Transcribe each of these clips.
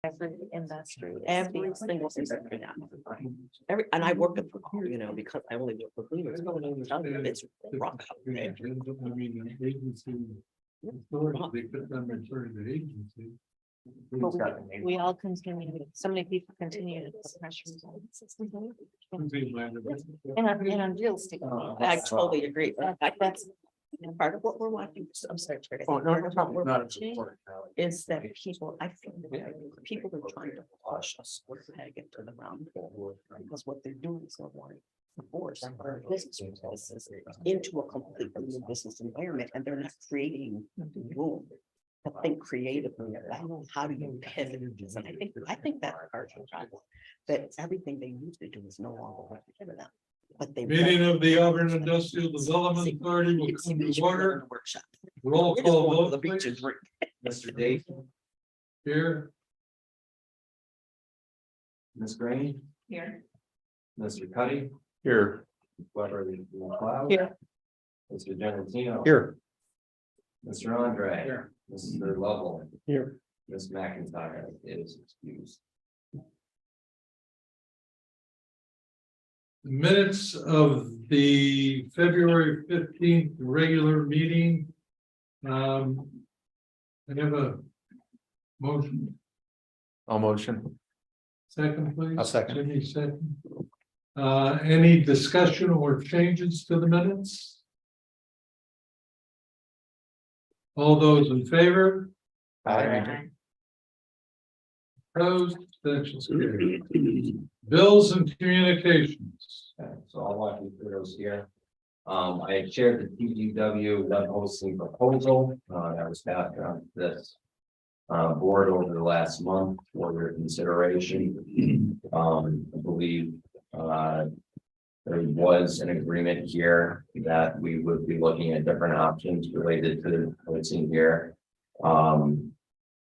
every industry. Every single thing. And I work at, because I only work with leaders, it's rough out there. But we all continue, so many people continue to put pressures on the system. And on real estate. I totally agree. That's part of what we're watching. I'm sorry. Terry. Part of what we're watching is that people, I feel that people are trying to push a square peg into the round hole because what they're doing is they're wanting to force our business processes into a completely new business environment, and they're not creating room to think creatively about how do you pivot this. And I think that's part of the problem, that everything they used to do is no longer represented them. But they Meeting of the Auburn Industrial Development Authority will come to order. Workshop. Roll We're just call going to vote, the beach and please. drink. Mr. Dave, Here, Ms. Green, Here. Mr. Cuddy, here, Weber McLeod. Here. Mr. Genatino. here, Mr. Andre. Here. Mr. Lovell, here. Ms. McIntyre is excused. Minutes of the February 15th regular meeting. I have a motion. I'll motion. Second, please. I'll second. Jimmy, second. Any discussion or changes to the minutes? All those in favor? Opposed, abstentions carried. Bills and communications. Okay, so I'll walk you through those here. I had shared the TGW web hosting proposal, that was passed around this board over the last month for your consideration. I believe, there was an agreement here that we would be looking at different options related to what's in here.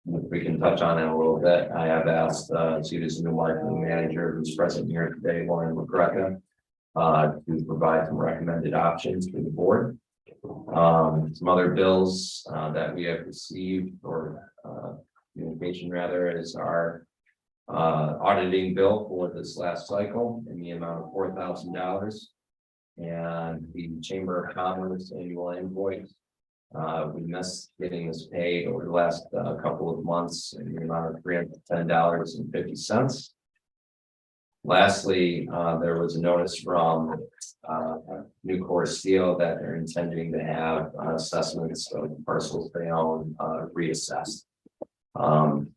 We can touch on it a little bit. I have asked, Cedars new marketing manager who's present here today, Lauren McGregor, to provide some recommended options for the board. Some other bills, that we have received, or, communication rather, is our auditing bill for this last cycle in the amount of $4,000. And the Chamber of Commerce annual invoice. We missed getting this paid over the last couple of months in the amount of $310.50. Lastly, there was a notice from Nucor Steel that they're intending to have assessments of parcels they own reassessed.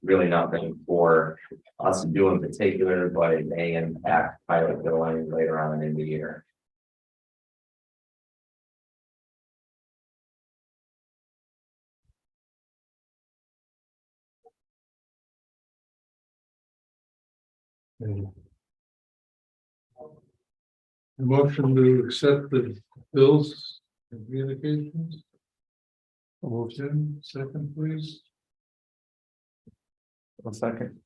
Really nothing for us to do in particular, but it may impact pilot billing later on in the year. A motion to accept the bills and communications. Jim, second, please. One second.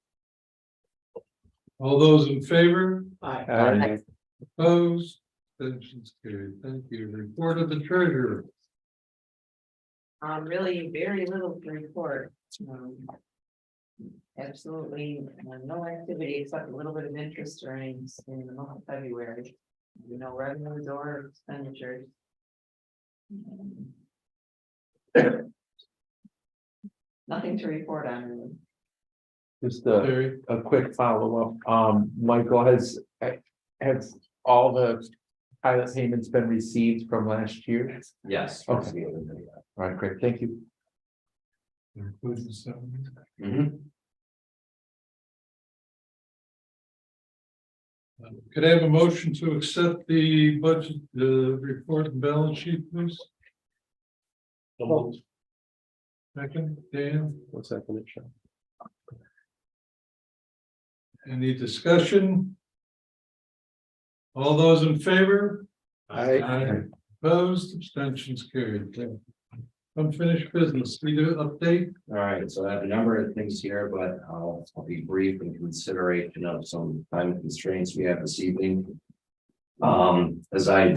All those in favor? Aye. Opposed? Abstentions carried. Thank you. Report of the treasurer. Really very little to report. Absolutely no activity except a little bit of interest earnings in the month of February. Revenues or expenditures. Nothing to report on really. Just Terry, a quick follow-up. Michael, has all the pilot payments been received from last year? Yes. Okay. All right, great. Thank you. includes the settlement. Could I have a motion to accept the budget, report and balance sheet, please? Second, Dan, One second. any discussion? All those in favor? Aye. Opposed, abstentions carried. Unfinished business, leader update. All right, so I have a number of things here, but I'll be brief in consideration of some time constraints we have this evening. As I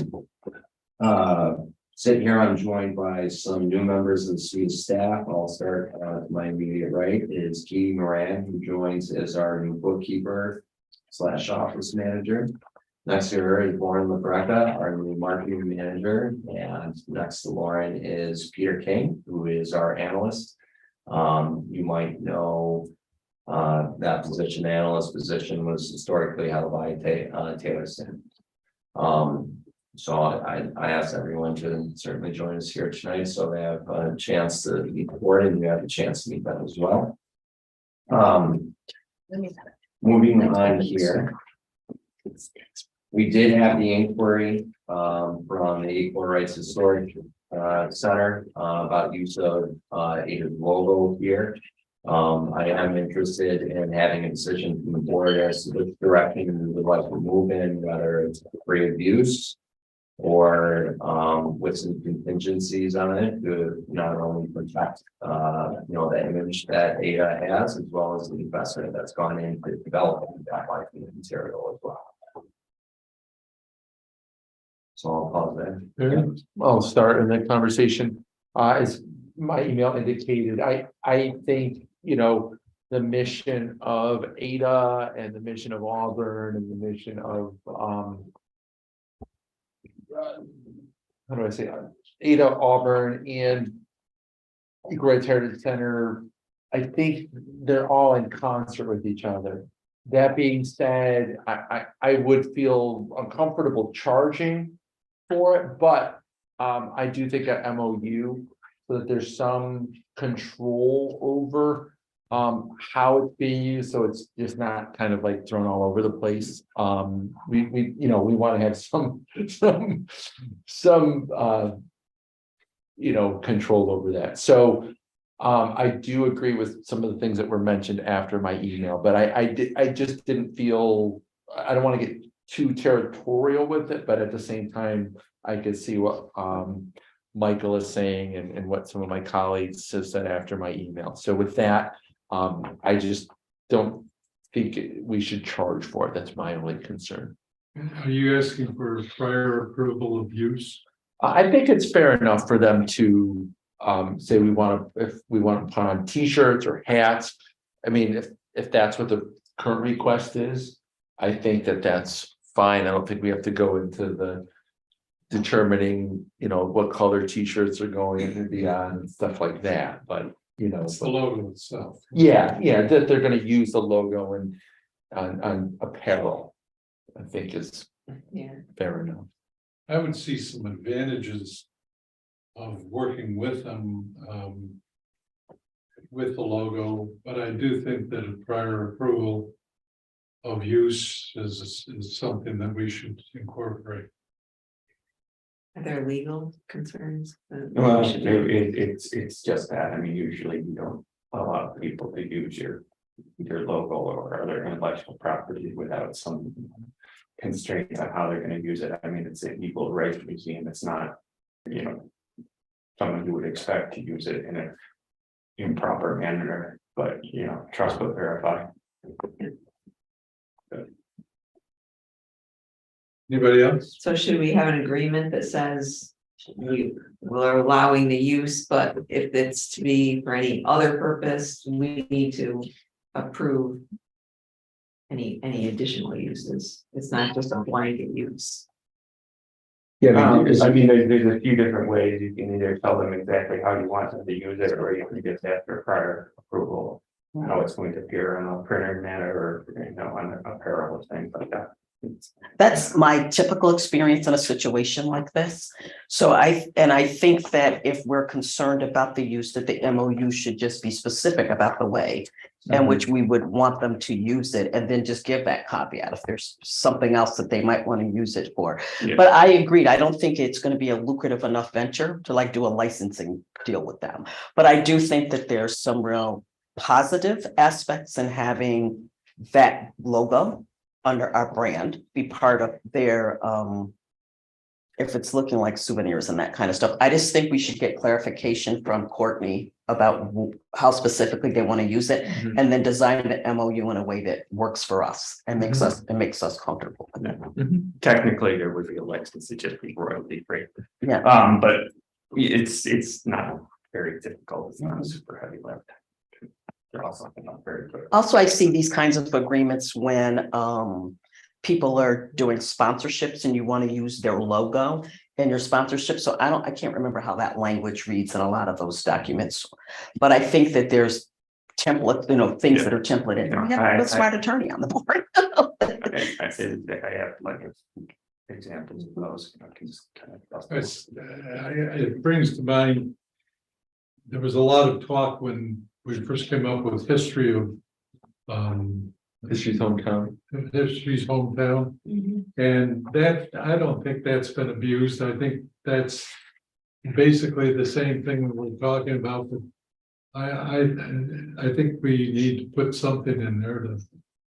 Sitting here, I'm joined by some new members of the city staff. I'll start to my immediate right is Katie Moran, who joins as our new bookkeeper / office manager. Next to her is Lauren LaBrecca, our new marketing manager, and next to Lauren is Peter King, who is our analyst. You might know that position, the analyst position, was historically held by Taylor Sand. So I asked everyone to certainly join us here tonight, so they have a chance to meet the board, and you have a chance to meet them as well. Moving on here. We did have the inquiry from the Equal Rights Historic Center about use of Ada's logo here. I am interested in having a decision from the board as to which direction we would like to move in, whether it's free of use or with some contingencies on it to not only protect the image that Ada has, as well as the investment that's gone into developing that marketing material as well. So I'll pause there. I'll start in the conversation. As my email indicated, I think, the mission of Ada and the mission of Auburn and the mission of how do I say Ada, Auburn, and Equal Rights Heritage Center, I think they're all in concert with each other. That being said, I would feel uncomfortable charging for it, but I do think a MOU, so that there's some control over how it's being used, so it's just not kind of like thrown all over the place. We want to have some control over that. So I do agree with some of the things that were mentioned after my email, but I just didn't feel, I don't want to get too territorial with it, but at the same time, I could see what Michael is saying and what some of my colleagues have said after my email. So with that, I just don't think we should charge for it. That's my only concern. Are you asking for prior approval of use? I think it's fair enough for them to say if we want to put on t-shirts or hats. I mean, if that's what the current request is, I think that's fine. I don't think we have to go into the determining, what color t-shirts are going to be on and stuff like that, but It's the logo itself. yeah, that they're going to use the logo and on apparel, I think is fair enough. I would see some advantages of working with them with the logo, but I do think that a prior approval of use is something that we should incorporate. Are there legal concerns? Well, it's just that. I mean, usually you don't allow people to use your logo or other intellectual property without some constraints on how they're going to use it. I mean, it's an equal rights museum. It's not, someone who would expect to use it in an improper manner, but trust but verify. Anybody else? So should we have an agreement that says we're allowing the use, but if it's to be for any other purpose, we need to approve any additional uses? It's not just a blanket use. Yeah, I mean, there's a few different ways. You can either tell them exactly how you want them to use it, or you can just ask for prior approval, how it's going to appear in a printed manner or on apparel or things like that. That's my typical experience in a situation like this. So I think that if we're concerned about the use, that the MOU should just be specific about the way in which we would want them to use it, and then just give that caveat if there's something else that they might want to use it for. Yeah. But I agreed, I don't think it's going to be a lucrative enough venture to do a licensing deal with them. But I do think that there's some real positive aspects in having that logo under our brand be part of their if it's looking like souvenirs and that kind of stuff. I just think we should get clarification from Courtney about how specifically they want to use it, Mhm. and then design the MOU in a way that works for us and makes us comfortable with it. Technically, there would be a license to just be royalty free. Yeah. But it's not very difficult. It's not a super heavy lift. They're also not very good. Also, I see these kinds of agreements when people are doing sponsorships and you want to use their logo in your sponsorship. So I can't remember how that language reads in a lot of those documents. But I think that there's template, things that are templated. Yeah, We have a smart attorney on the board. I have like examples of those. I can just kind of. It brings to mind. There was a lot of talk when we first came up with history of History's hometown. history's hometown. And that, I don't think that's been abused. I think that's basically the same thing that we're talking about. But I think we need to put something in there to,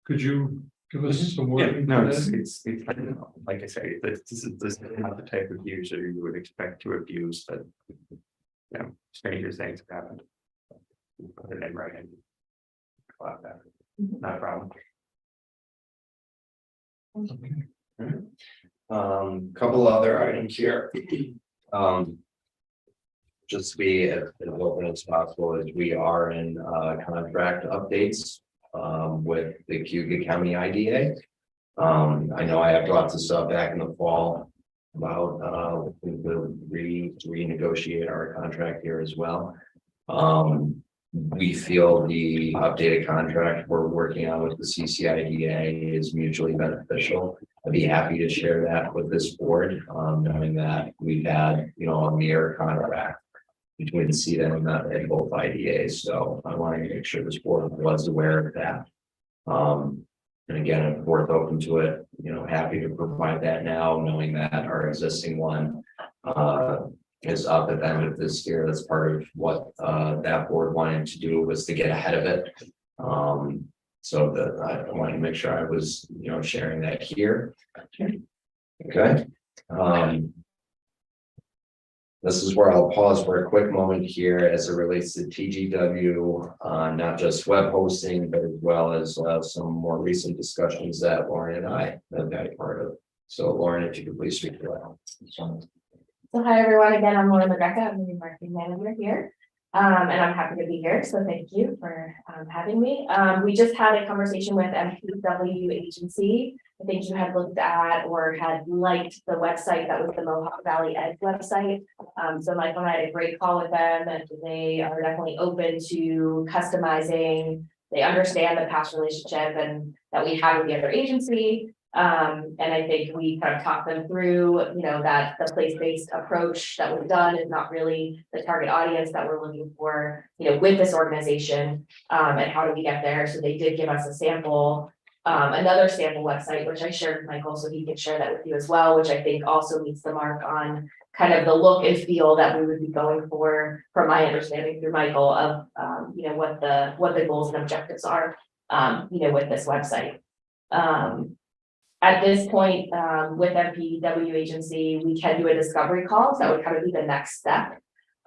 could you give us some Yeah, wording? no, for that? it's, like I say, this is not the type of user you would expect to abuse, but. Stranger things have happened. Put it in writing. Not a problem. Couple other items here. Just to be as open as possible, as we are in contract updates with the Cuyahoga County IDA. I know I have brought this up back in the fall about we'll renegotiate our contract here as well. We feel the updated contract we're working on with the CCIDA is mutually beneficial. I'd be happy to share that with this board, knowing that we've had, a mirror contract between CETA and both IDAs. So I want to make sure this board was aware of that. And again, if we're open to it, happy to provide that now, knowing that our existing one is up at the end of this year. That's part of what that board wanted to do, was to get ahead of it. So that I wanted to make sure I was, sharing that here. Okay. This is where I'll pause for a quick moment here as it relates to TGW, not just web hosting, but as well as some more recent discussions that Lauren and I have had part of. So Lauren, if you could please speak to that. So hi, everyone. Again, I'm Lauren McGrecka. I'm the marketing manager here. And I'm happy to be here. So thank you for having me. We just had a conversation with MPW agency. I think you had looked at or had liked the website that was the Mohawk Valley Edge website. So Michael and I had a great call with them, and they are definitely open to customizing. They understand the past relationship and that we have with the other agency. And I think we kind of talked them through, that the place-based approach that was done is not really the target audience that we're looking for, with this organization. And how do we get there? So they did give us a sample, another sample website, which I shared with Michael, so he can share that with you as well, which I think also meets the mark on kind of the look and feel that we would be going for, from my understanding through Michael, of, what the goals and objectives are, with this website. At this point, with MPW agency, we can do a discovery call. So that would kind of be the next step.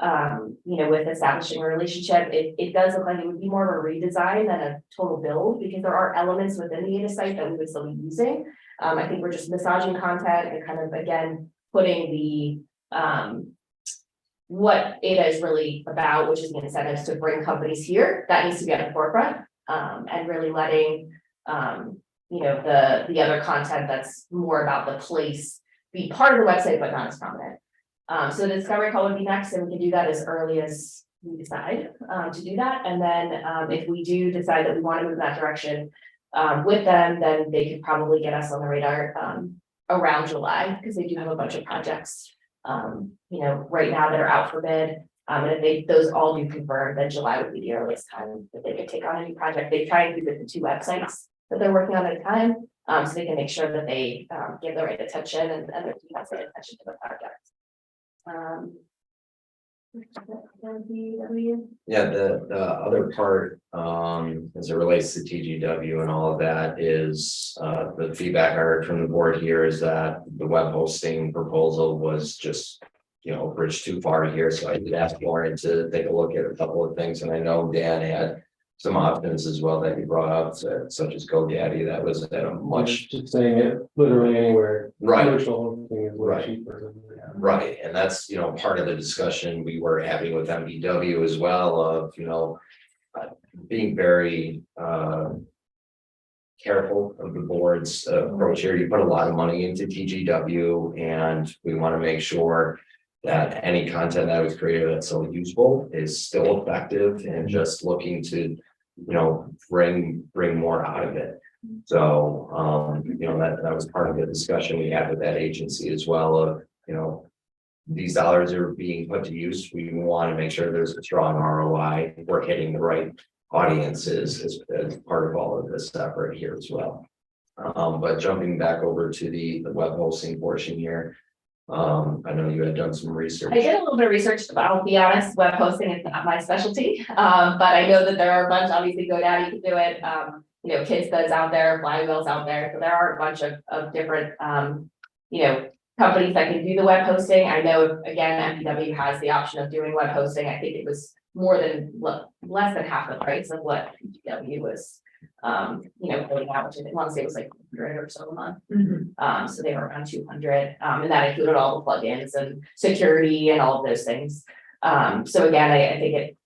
With establishing a relationship, it does look like it would be more of a redesign than a total build, because there are elements within the ADA site that we would still be using. I think we're just massaging content and kind of, again, putting the what ADA is really about, which is the incentives to bring companies here. That needs to be at the forefront, and really letting the other content that's more about the place be part of the website, but not as prominent. So the discovery call would be next, and we can do that as early as we decide to do that. And then if we do decide that we want to move in that direction with them, then they could probably get us on the radar around July, because they do have a bunch of projects right now that are out for bid. And if those all do confirm, then July would be the earliest time that they could take on a new project. They try and keep it to 2 websites that they're working on at a time, so they can make sure that they give the right attention and the team has the attention to the project. Yeah, the other part, as it relates to TGW and all of that, is the feedback I heard from the board here is that the web hosting proposal was just bridge too far here, so I did ask Lauren to take a look at a couple of things, and I know Dan had some options as well that he brought up, such as GoDaddy, that was at a much. Just saying it literally anywhere. Right. Commercial hosting is way Right. cheaper. Right, and that's, part of the discussion we were having with MPW as well of, being very, careful of the board's approach here. You put a lot of money into TGW, and we want to make sure that any content that was created that's so useful is still effective and just looking to, bring more out of it. So, that was part of the discussion we had with that agency as well of, these dollars are being put to use. We want to make sure there's a strong ROI. We're hitting the right audiences as part of all of this effort here as well. But jumping back over to the web hosting portion here. I know you had done some research. I did a little bit of research, but I'll be honest, web hosting is not my specialty. But I know that there are a bunch, obviously GoDaddy can do it. Kidsta's out there, Flywheel's out there. So there are a bunch of different, companies that can do the web hosting. I know, again, MPW has the option of doing web hosting. I think it was more than, less than half the price of what PGW was, putting out, which I want to say it was like 100 or so a month. So they were around 200, and that included all the plugins and security and all of those things. So again, I think it,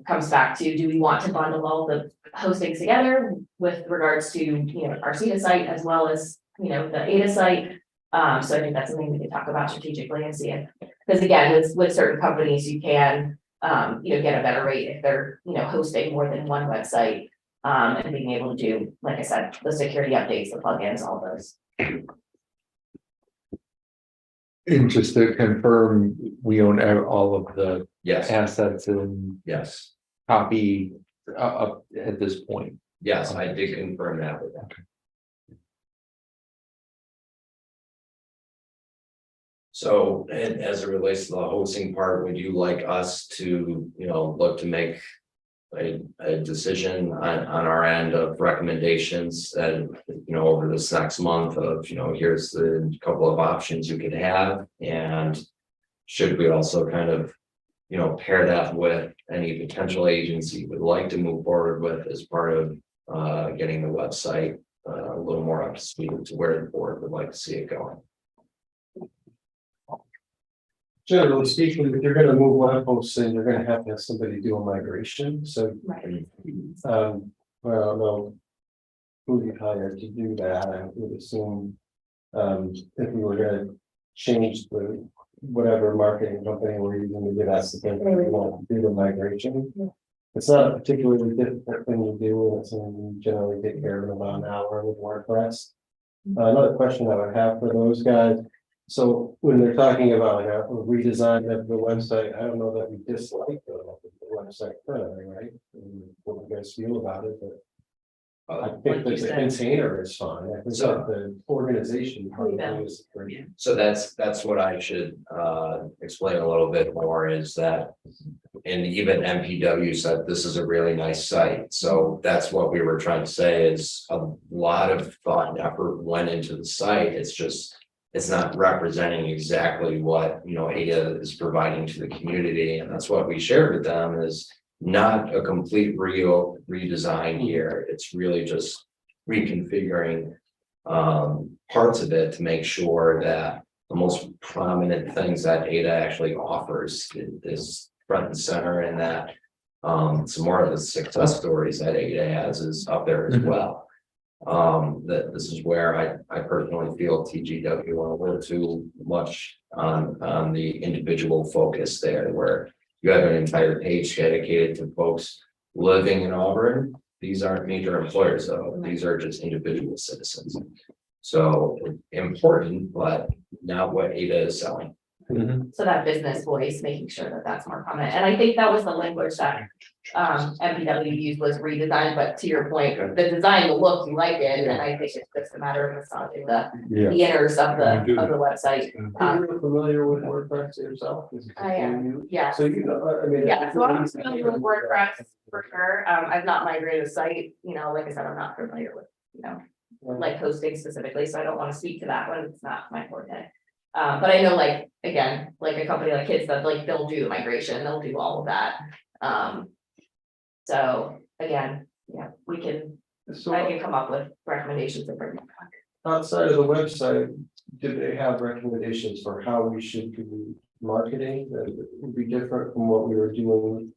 comes back to, do we want to bundle all the hostings together with regards to, our CETA site as well as, the ADA site? So I think that's something we can talk about strategically and see if, because again, with certain companies, you can, get a better rate if they're, hosting more than one website. And being able to do, like I said, the security updates, the plugins, all those. And just to confirm, we own all of the Yes, assets and yes, copy up at this point. yes, I did confirm that with them. So, and as it relates to the hosting part, would you like us to, look to make a decision on our end of recommendations and, over this next month of, here's the couple of options you could have, and should we also kind of, pair that with any potential agency would like to move forward with as part of getting the website a little more up to speed to where the board would like to see it going. Generally speaking, if you're gonna move web hosting, you're gonna have to have somebody do a migration, so. Right. Well, I don't know. Who you hired to do that, I would assume. If we were gonna change the, whatever marketing company we're using to give us the thing, we want to do the migration. Yeah. It's not a particularly difficult thing to do, and it's something you generally take care of in about an hour with WordPress. Another question I would have for those guys. So when they're talking about a redesign of the website, I don't know that we dislike the website currently, right? What you guys feel about it, but I think that the container is fine. I think that the organization part of it is great. So that's what I should explain a little bit more is that. And even MPW said this is a really nice site. So that's what we were trying to say is a lot of thought and effort went into the site. It's not representing exactly what, ADA is providing to the community. And that's what we shared with them is not a complete redesign here. It's really just reconfiguring parts of it to make sure that the most prominent things that ADA actually offers is front and center, and that some more of the success stories that ADA has is up there as well. That this is where I personally feel TGW went a little too much on the individual focus there, where you have an entire page dedicated to folks living in Auburn. These aren't major employers though, these are just individual citizens. So important, but not what ADA is selling. So that business voice, making sure that that's more common, and I think that was the language that MPW used was redesigned, but to your point, the design, the look, you like it, and I think it's just a matter of massaging the inners of the website. Are you familiar with WordPress yourself? I am, yeah. So I mean. Yeah, so I'm familiar with WordPress for sure. I've not migrated a site, like I said, I'm not familiar with, like hosting specifically, so I don't want to speak to that one. It's not my forte. But I know like, again, like a company like Kids that like, they'll do the migration, they'll do all of that. So again, yeah, we can, So I can come up with recommendations and bring them back. outside of the website, do they have recommendations for how we should do marketing that would be different from what we were doing?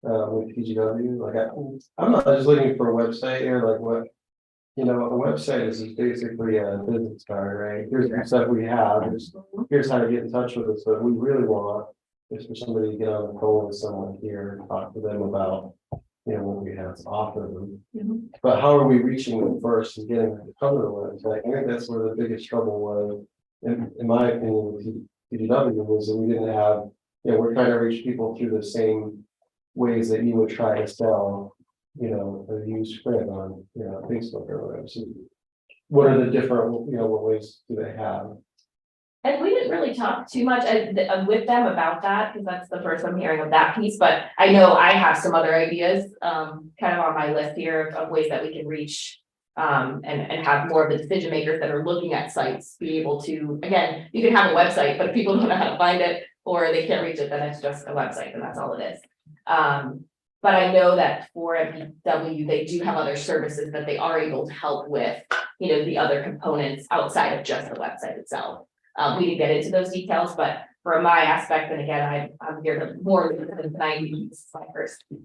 With PGW, like I'm not just looking for a website here, like what. You know, a website is basically a business card, right? Here's the stuff we have, here's how to get in touch with us, but we really want. Is for somebody to get on the phone with someone here and talk to them about, you know, what we have to offer them. But how are we reaching them first and getting them to come to the website? I think that's where the biggest trouble was, in my opinion, with PGW was that we didn't have, you know, we're trying to reach people through the same ways that you would try to sell, you know, a used print on, you know, Facebook or whatever. So what are the different, you know, what ways do they have? And we didn't really talk too much with them about that, because that's the first I'm hearing of that piece, but I know I have some other ideas, kind of on my list here of ways that we can reach. And have more of the decision makers that are looking at sites be able to, again, you can have a website, but if people don't know how to find it, or they can't reach it, then it's just a website, and that's all it is. But I know that for MPW, they do have other services that they are able to help with, you know, the other components outside of just the website itself. We didn't get into those details, but for my aspect, and again, I'm here to more than 90, this is my first, you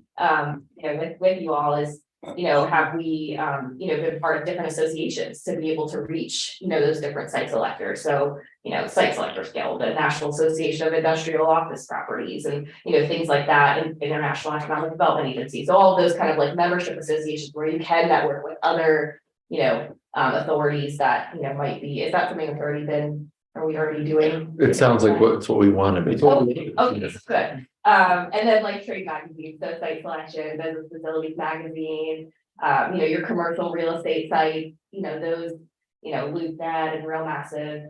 know, with you all is, you know, have we, you know, been part of different associations to be able to reach, you know, those different site selectors. So, you know, Site Selectors Guild, the National Association of Industrial Office Properties, and, you know, things like that, and International Economic Development Agency. So all of those kind of like membership associations where you can network with other, you know, authorities that, you know, might be, is that something that's already been, are we already doing? It sounds like it's what we want to be. Okay, good. And then like trade magazines, so Site Selection, Business Facilities Magazine, you know, your commercial real estate site, you know, those, you know, LoopNet and Real Massive,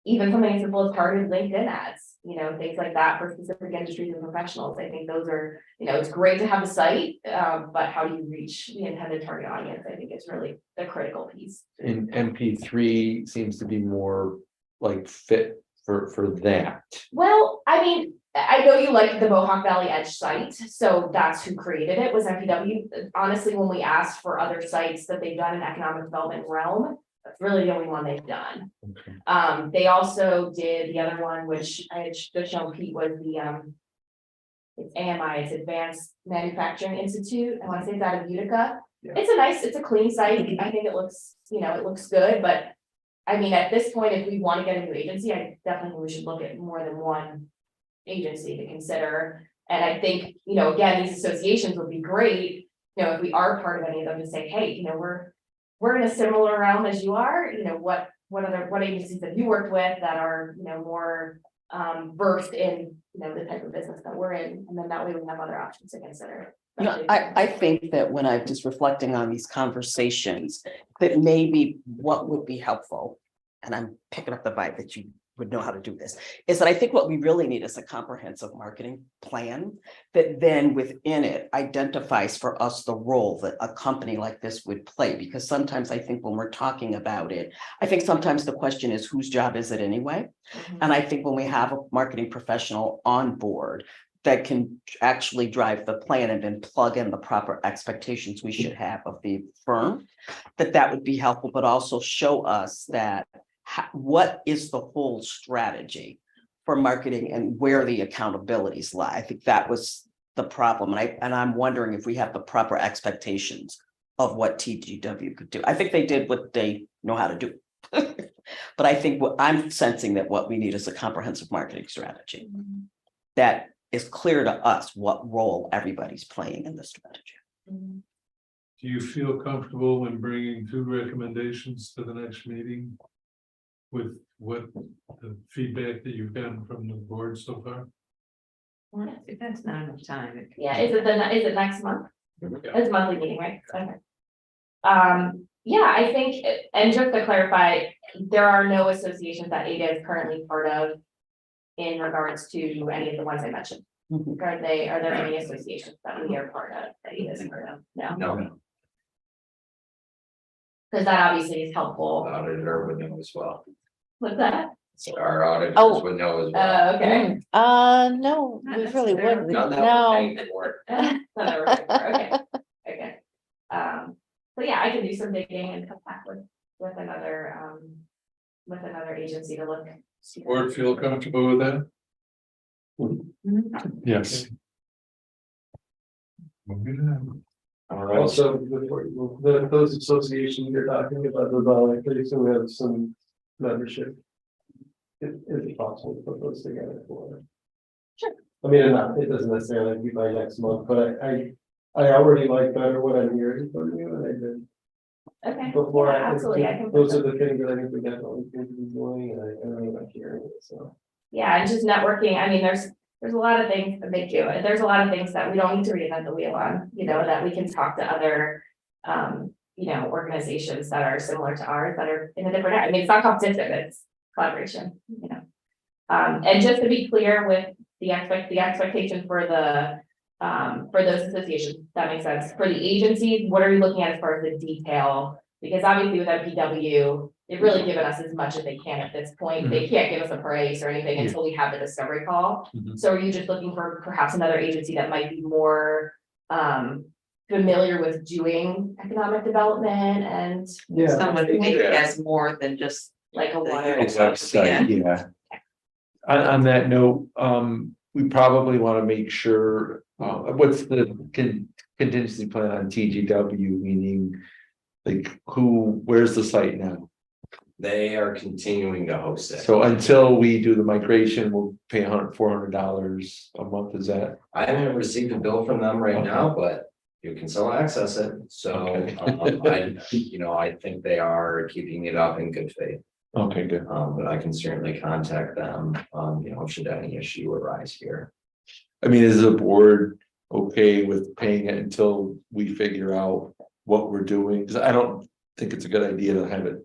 even something as simple as targeted LinkedIn ads, you know, things like that for specific industries and professionals. I think those are, you know, it's great to have a site, but how do you reach the intended target audience? I think it's really the critical piece. And MP3 seems to be more like fit for that. Well, I mean, I know you like the Mohawk Valley Edge site, so that's who created it, was MPW. Honestly, when we asked for other sites that they've done in economic development realm, that's really the only one they've done. Okay. They also did the other one, which I had just shown Pete, was the it's AMI, it's Advanced Manufacturing Institute. I want to say it's out of Utica. Yeah. It's a clean site. I think it looks, you know, it looks good, but I mean, at this point, if we want to get a new agency, I definitely think we should look at more than one agency to consider. And I think, you know, again, these associations would be great, you know, if we are part of any of them, to say, hey, you know, we're in a similar realm as you are, you know, what agencies have you worked with that are, you know, more versed in, you know, the type of business that we're in, and then that way we have other options to consider. You know, I think that when I'm just reflecting on these conversations, that maybe what would be helpful, and I'm picking up the vibe that you would know how to do this, is that I think what we really need is a comprehensive marketing plan that then within it identifies for us the role that a company like this would play. Because sometimes I think when we're talking about it, I think sometimes the question is, whose job is it anyway? And I think when we have a marketing professional on board that can actually drive the plan and then plug in the proper expectations we should have of the firm, that would be helpful, but also show us that what is the whole strategy for marketing and where the accountabilities lie. I think that was the problem. And I'm wondering if we have the proper expectations of what TGW could do. I think they did what they know how to do. But I think what I'm sensing that what we need is a comprehensive marketing strategy that is clear to us what role everybody's playing in the strategy. Do you feel comfortable in bringing 2 recommendations to the next meeting? With what the feedback that you've gotten from the board so far? Well, if that's not enough time. Yeah, is it next month? Yeah. It's a monthly meeting, right? Okay. Yeah, I think, and just to clarify, there are no associations that ADA is currently part of in regards to any of the ones I mentioned. Are there any associations that we are part of that ADA is part of? No. Because that obviously is helpful. Auditor with them as well. What's that? Our auditors Oh. would know as well. Okay. No, Not we really necessarily. wouldn't, Not that no. we're paying for it. Okay, okay. So yeah, I can do some digging and come back with another agency to look. Board feel comfortable with that? Yes. All right. Also, those associations you're talking about, those are like, pretty soon we have some membership. It's possible to put those together for. Sure. I mean, it doesn't necessarily be by next month, but I already like better what I'm hearing from you and I did. Okay, Before yeah, absolutely, I can. those are the things that I think we definitely need to be doing and I really like hearing it, so. Yeah, and just networking, I mean, there's a lot of things that make you, there's a lot of things that we don't need to reinvent the wheel on, that we can talk to other. Organizations that are similar to ours that are in a different, I mean, it's not competition, it's collaboration, And just to be clear with the expectation for those associations, that makes sense. For the agencies, what are you looking at as far as the detail? Because obviously with MPW, they've really given us as much as they can at this point. They can't give us a price or anything until we have the discovery call. Mhm. So are you just looking for perhaps another agency that might be more familiar with doing economic development and Someone who maybe has more than just like a water? Website, yeah. On that note, we probably want to make sure, what's the contingency plan on TGW, meaning like where's the site now? They are continuing to host it. So until we do the migration, we'll pay $400 a month, is that? I haven't received a bill from them right now, but you can still access it. So, I think they are keeping it up in good faith. Okay, good. But I can certainly contact them, should any issue arise here. I mean, is the board okay with paying it until we figure out what we're doing? Because I don't think it's a good idea to have it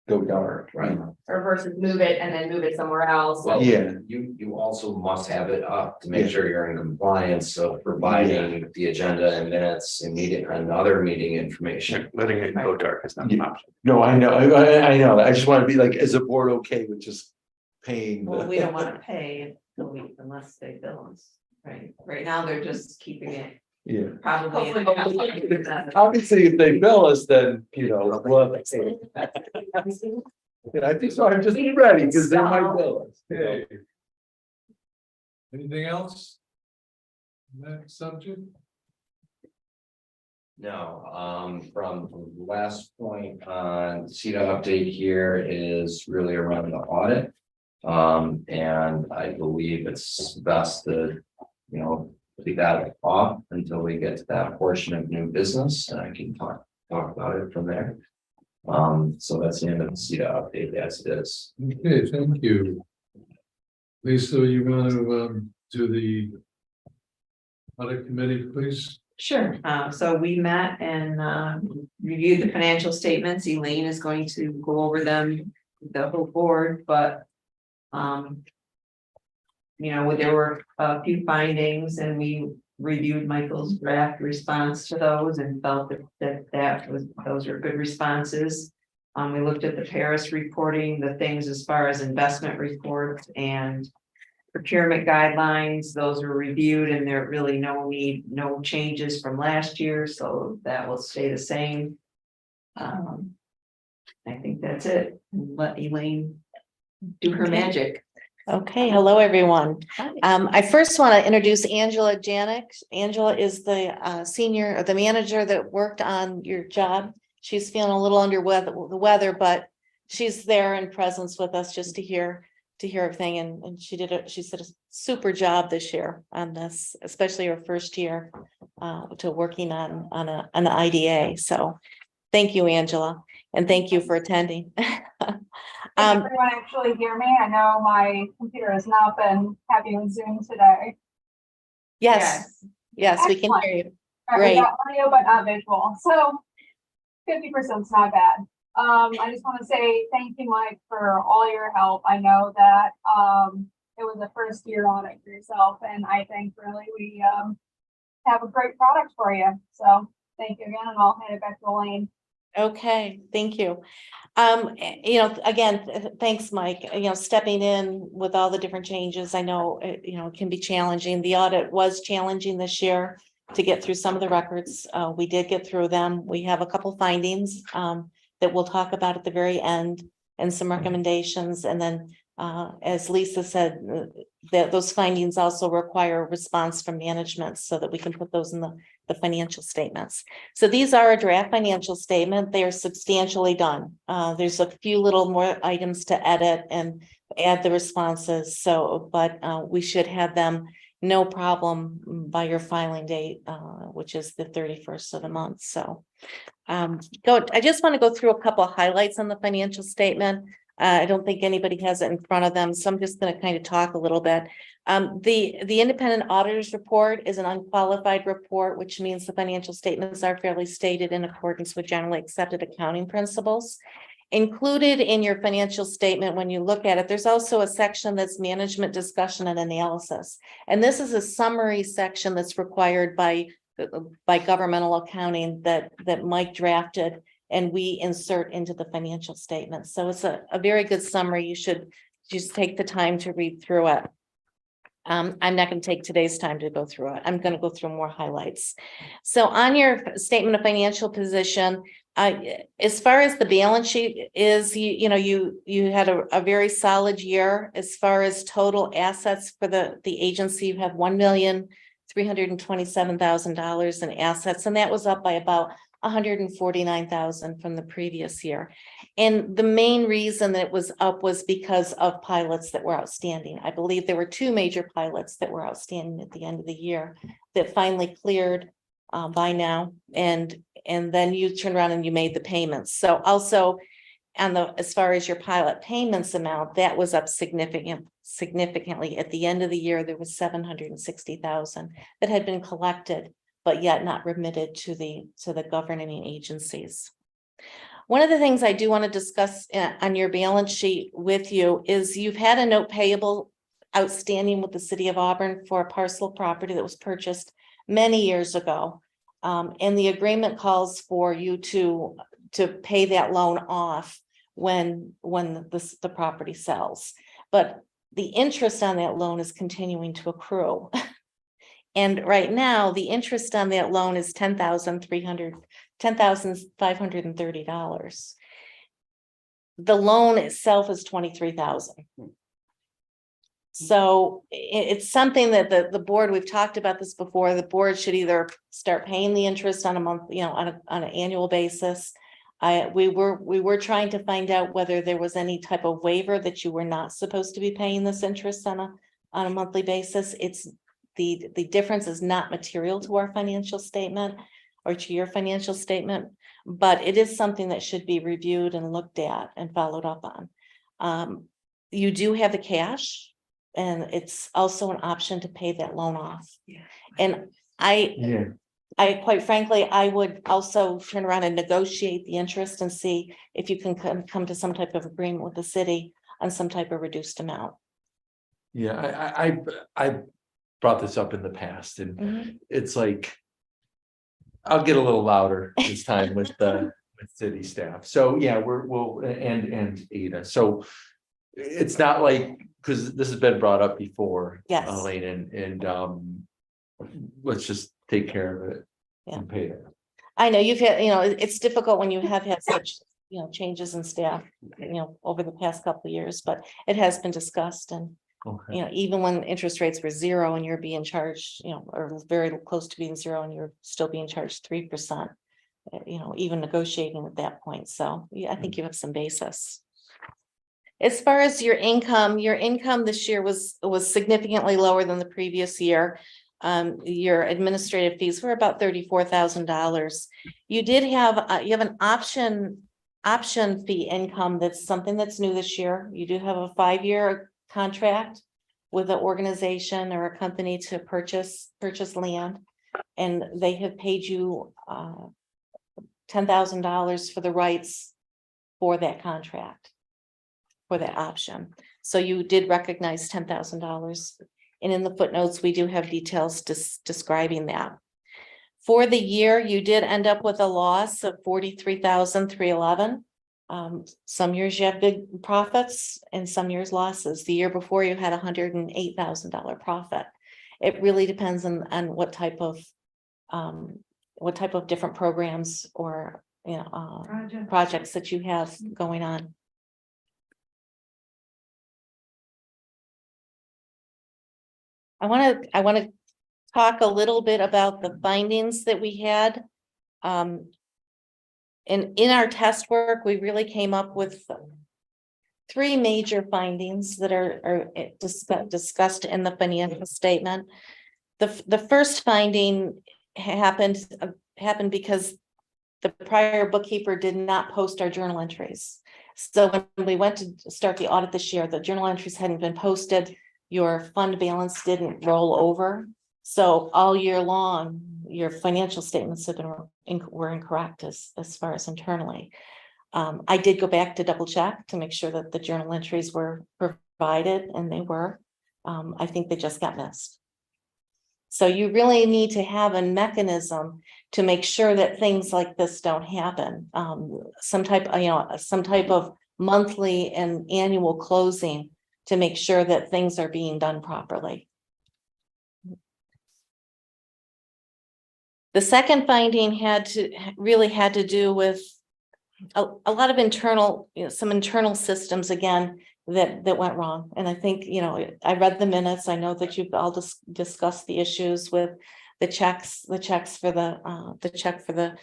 go dark. Right. Or versus move it and then move it somewhere else. Well, Yeah. you also must have it up to make Yeah. sure you're in compliance, so providing the agenda and minutes and another meeting information. Letting it go dark is not an option. No, I know, I know. I just want to be like, is the board okay with just paying? Well, we don't want to pay unless they bill us, right? Right now, they're just keeping it Yeah. probably. Obviously, if they bill us, then, we'll have to pay. I think so. I'm just ready because they might bill us. Okay. Anything else? Next subject? No, from the last point on CETA update here is really around the audit. And I believe it's best to, leave that off until we get to that portion of new business, and I can talk about it from there. So that's the end of the CETA update as it is. Okay, thank you. Lisa, you want to do the audit committee, please? Sure, so we met and reviewed the financial statements. Elaine is going to go over them, the whole board, but. There were a few findings and we reviewed Michael's draft response to those and felt those are good responses. We looked at the Paris reporting, the things as far as investment reports and procurement guidelines, those were reviewed and there really no changes from last year, so that will stay the same. I think that's it. Let Elaine do her magic. Okay, hello, everyone. I first want to introduce Angela Janik. Angela is the senior or the manager that worked on your job. She's feeling a little under the weather, but she's there in presence with us just to hear everything. And she did a super job this year on this, especially her first year to working on an IDA. So thank you, Angela, and thank you for attending. Can everyone actually hear me? I know my computer has not been having Zoom today. Yes, we can hear you. All right, we Great. got audio but not visual, so 50% is not bad. I just want to say thank you, Mike, for all your help. I know that it was a first year audit for yourself, and I think really we have a great product for you. So thank you again, and I'll hand it back to Elaine. Okay, thank you. Again, thanks, Mike, stepping in with all the different changes. I know, it can be challenging. The audit was challenging this year to get through some of the records. We did get through them. We have a couple findings, that we'll talk about at the very end and some recommendations. And then, as Lisa said, that those findings also require a response from management so that we can put those in the financial statements. So these are a draft financial statement. They are substantially done. There's a few little more items to edit and add the responses. So, but we should have them no problem by your filing date, which is the 31st of the month. So I just want to go through a couple of highlights on the financial statement. I don't think anybody has it in front of them, so I'm just going to kind of talk a little bit. The independent auditor's report is an unqualified report, which means the financial statements are fairly stated in accordance with generally accepted accounting principles. Included in your financial statement, when you look at it, there's also a section that's management discussion and analysis. And this is a summary section that's required by governmental accounting that Mike drafted and we insert into the financial statement. So it's a very good summary. You should just take the time to read through it. I'm not going to take today's time to go through it. I'm going to go through more highlights. So on your statement of financial position, as far as the balance sheet is, you had a very solid year. As far as total assets for the agency, you have $1,327,000 in assets, and that was up by about $149,000 from the previous year. And the main reason that it was up was because of pilots that were outstanding. I believe there were 2 major pilots that were outstanding at the end of the year that finally cleared by now. And then you turned around and you made the payments. So also as far as your pilot payments amount, that was up significantly. At the end of the year, there was $760,000 that had been collected, but yet not remitted to the governing agencies. One of the things I do want to discuss on your balance sheet with you is you've had a note payable outstanding with the city of Auburn for a parcel of property that was purchased many years ago. And the agreement calls for you to pay that loan off when the property sells. But the interest on that loan is continuing to accrue. And right now, the interest on that loan is $10,530. The loan itself is $23,000. So it's something that the board, we've talked about this before, the board should either start paying the interest on a month, on an annual basis. We were trying to find out whether there was any type of waiver that you were not supposed to be paying this interest on a monthly basis. It's the difference is not material to our financial statement or to your financial statement, but it is something that should be reviewed and looked at and followed up on. You do have the cash, and it's also an option to pay that loan off. Yeah. And I quite frankly, I would also turn around and negotiate the interest and see if you can come to some type of agreement with the city on some type of reduced amount. Yeah, I brought this up in the past, and it's like, I'll get a little louder this time with city staff. So yeah, we'll and Ada. So it's not like, because this has been brought up before, Yes. Elaine, and let's just take care of it and pay it. I know you've had, it's difficult when you have had such, changes in staff, over the past couple of years, but it has been discussed. And, Okay. even when interest rates were 0 and you're being charged, or very close to being 0 and you're still being charged 3%, even negotiating at that point. So yeah, I think you have some basis. As far as your income this year was significantly lower than the previous year. Your administrative fees were about $34,000. You did have you have an option fee income. That's something that's new this year. You do have a 5-year contract with an organization or a company to purchase land, and they have paid you $10,000 for the rights for that contract, for that option. So you did recognize $10,000. And in the footnotes, we do have details describing that. For the year, you did end up with a loss of 43,311. Some years you have big profits and some years losses. The year before you had $108,000 profit. It really depends on what type of different programs or, projects that you have going on. I want to talk a little bit about the findings that we had. In our test work, we really came up with 3 major findings that are discussed in the financial statement. The first finding happened because the prior bookkeeper did not post our journal entries. So when we went to start the audit this year, the journal entries hadn't been posted. Your fund balance didn't roll over. So all year long, your financial statements were incorrect as far as internally. I did go back to double check to make sure that the journal entries were provided, and they were. I think they just got missed. So you really need to have a mechanism to make sure that things like this don't happen. Some type of monthly and annual closing to make sure that things are being done properly. The second finding had to do with a lot of internal, some internal systems again that went wrong. And I think, I read the minutes. I know that you've all discussed the issues with the checks for the check for the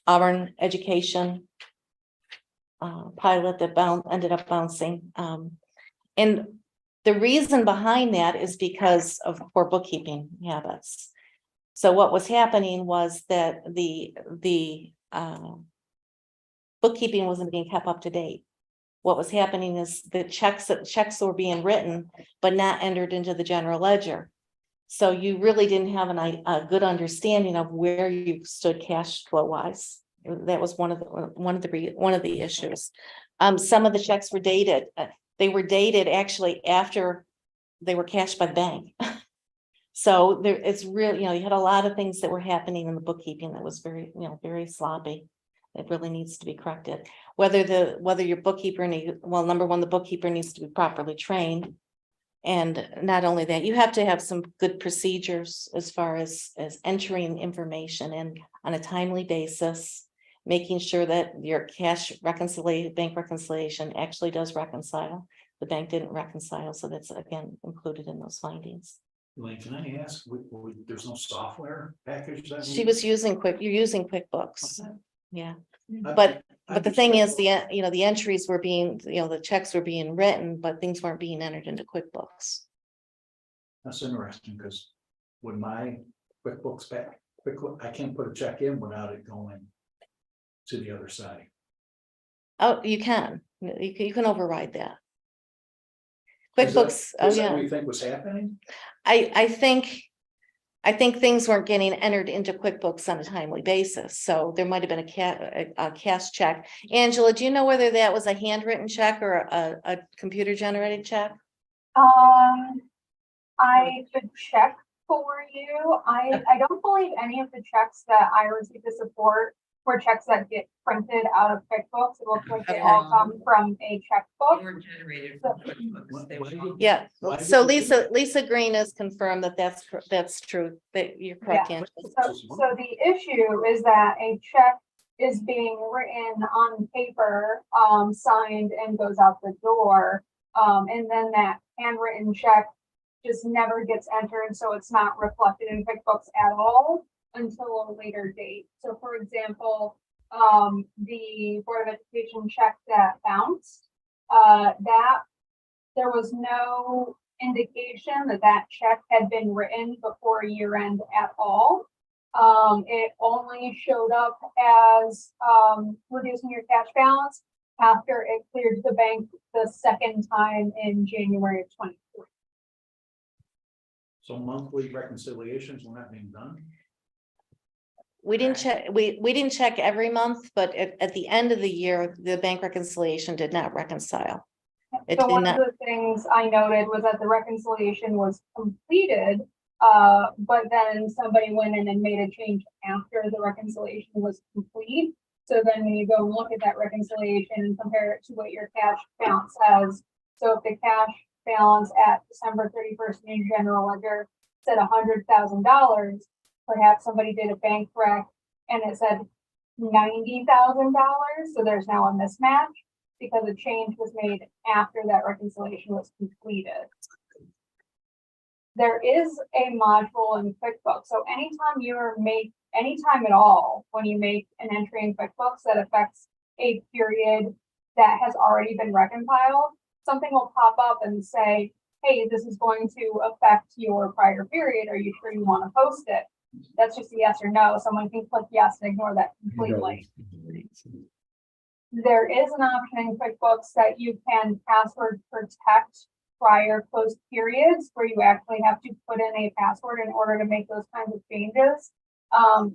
Auburn education pilot that ended up bouncing. And the reason behind that is because of poor bookkeeping habits. So what was happening was that the bookkeeping wasn't being kept up to date. What was happening is the checks were being written, but not entered into the general ledger. So you really didn't have a good understanding of where you stood cash flow wise. That was one of the issues. Some of the checks were dated. They were dated actually after they were cashed by the bank. So it's really, you had a lot of things that were happening in the bookkeeping that was very, very sloppy. It really needs to be corrected. Whether your bookkeeper number one, the bookkeeper needs to be properly trained. And not only that, you have to have some good procedures as far as entering information in on a timely basis, making sure that your bank reconciliation actually does reconcile. The bank didn't reconcile, so that's again included in those findings. Elaine, can I ask, there's no software package that? You're using QuickBooks. Yeah, but the thing is, the entries were being, the checks were being written, but things weren't being entered into QuickBooks. That's interesting, because when my QuickBooks I can't put a check in without it going to the other side. Oh, you can override that. Is that QuickBooks, what you think was happening? I think things weren't getting entered into QuickBooks on a timely basis, so there might have been a cash check. Angela, do you know whether that was a handwritten check or a computer generated check? I could check for you. I don't believe any of the checks that I received to support were checks that get printed out of QuickBooks. It looks like they all come from a checkbook. They were generated from QuickBooks. They were all- Yeah, so Lisa Green has confirmed that's true, that you're correct, Yeah. Angela. So the issue is that a check is being written on paper, signed and goes out the door. And then that handwritten check just never gets entered, so it's not reflected in QuickBooks at all until a later date. So for example, the Board of Education check that bounced, that there was no indication that check had been written before year end at all. It only showed up as reducing your cash balance after it cleared the bank the second time in January of 23. So monthly reconciliations were not being done? We didn't check, we didn't check every month, but at the end of the year, the bank reconciliation did not reconcile. It So did one not. of the things I noted was that the reconciliation was completed, But then somebody went in and made a change after the reconciliation was complete. So then when you go and look at that reconciliation and compare it to what your cash balance says, so if the cash balance at December 31st in your general ledger said $100,000, perhaps somebody did a bank rec and it said $90,000, so there's now a mismatch because a change was made after that reconciliation was completed. There is a module in QuickBooks, so anytime at all, when you make an entry in QuickBooks that affects a period that has already been reconciled, something will pop up and say, hey, this is going to affect your prior period. Are you sure you want to post it? That's just a yes or no. Someone can click yes and ignore that completely. There is an option in QuickBooks that you can password protect prior closed periods where you actually have to put in a password in order to make those kinds of changes.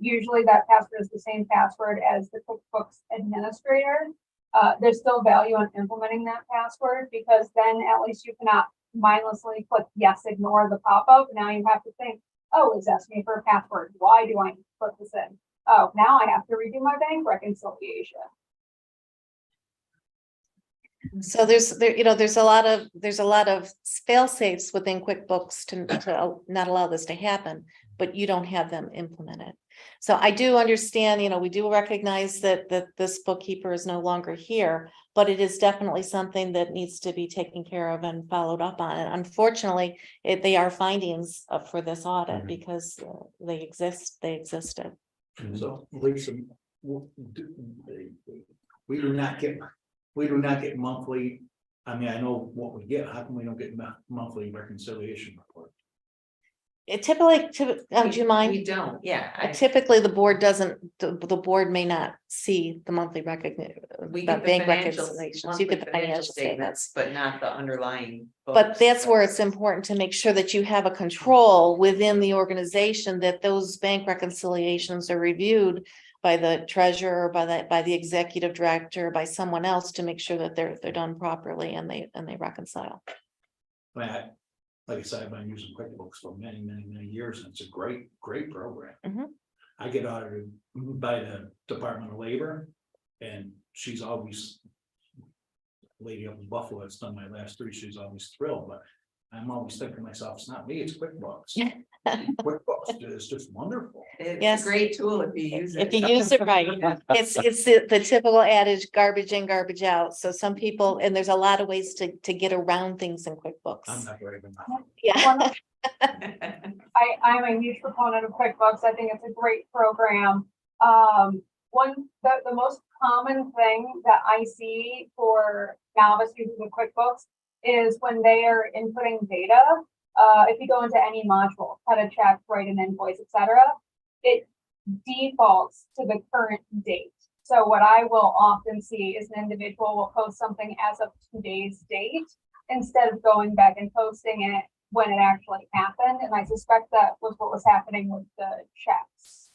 Usually that password is the same password as the QuickBooks administrator. There's still value in implementing that password because then at least you cannot mindlessly click yes, ignore the pop-up. Now you have to think, oh, it's asking me for a password. Why do I need to put this in? Oh, now I have to redo my bank reconciliation. So there's a lot of fail safes within QuickBooks to not allow this to happen, but you don't have them implemented. So I do understand, we do recognize that this bookkeeper is no longer here, but it is definitely something that needs to be taken care of and followed up on. And unfortunately, they are findings for this audit because they existed. So Lisa, we do not get monthly. I mean, I know what we get. How come we don't get monthly reconciliation report? It typically, do you mind? We don't, yeah. Typically, the board doesn't, the board may not see the monthly recognition, We the get the bank financials, reconciliations, monthly you get the financial statements. but not the underlying. But books. that's where it's important to make sure that you have a control within the organization, that those bank reconciliations are reviewed by the treasurer, by the executive director, by someone else to make sure that they're done properly and they reconcile. Like I said, I've been using QuickBooks for many years, and it's a great program. Mhm. I get audited by the Department of Labor, and she's always, lady up in Buffalo that's done my last three, she's always thrilled, but I'm always thinking to myself, it's not me, it's QuickBooks. QuickBooks is just wonderful. It's Yes. a great tool if you use it. If you use it right, it's the typical adage, garbage in, garbage out. So some people, and there's a lot of ways to get around things in I'm QuickBooks. not brave enough. Yeah. I'm a huge proponent of QuickBooks. I think it's a great program. The most common thing that I see for novice users of QuickBooks is when they are inputting data. If you go into any module, cut a check, write an invoice, etc., it defaults to the current date. So what I will often see is an individual will post something as of today's date instead of going back and posting it when it actually happened. And I suspect that was what was happening with the checks.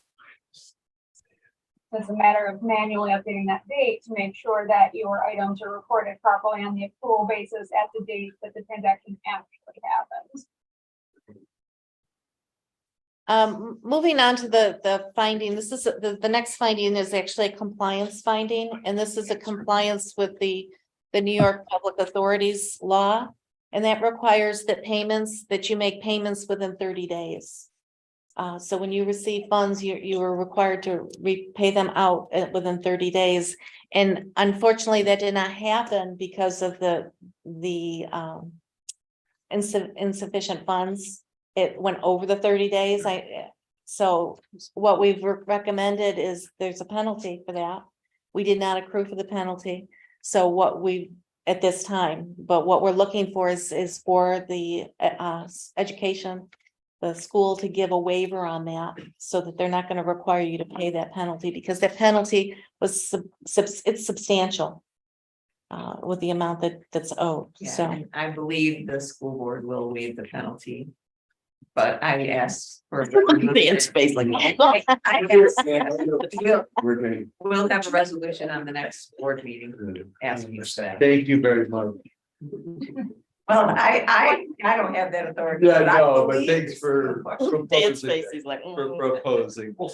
It's a matter of manually updating that date to make sure that your items are recorded properly on the accrual basis at the date that the transaction actually happens. Moving on to the finding, this is the next finding is actually a compliance finding, and this is a compliance with the New York Public Authorities law. And that requires that you make payments within 30 days. So when you receive funds, you are required to repay them out within 30 days. And unfortunately, that did not happen because of the insufficient funds. It went over the 30 days. So what we've recommended is there's a penalty for that. We did not accrue for the penalty. So at this time, but what we're looking for is for the education, the school to give a waiver on that so that they're not going to require you to pay that penalty, because that penalty was it's substantial with the amount that's owed. Yeah, So and I believe the school board will waive the penalty. But I asked for. The space like. We'll have a resolution on the next board meeting asking for that. Thank you very much. Well, I don't have that authority. Yeah, but I no, but believe thanks it's for a question. Dan's proposing, face, he's like. for proposing. Talk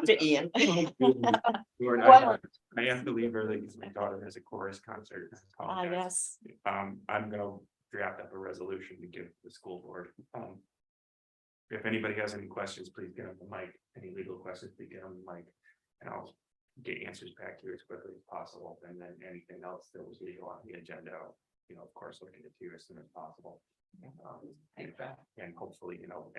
to Ian. Lauren, What- I have to leave early because my daughter has a chorus concert. I Ah, apologize. yes. I'm gonna draft up a resolution to give the school board. If anybody has any questions, please get on the mic. Any legal questions, please get on the mic. And I'll get answers back to you as quickly as possible. And then anything else that was legal on the agenda, you know, of course, looking at you as soon as possible. And hopefully, you know,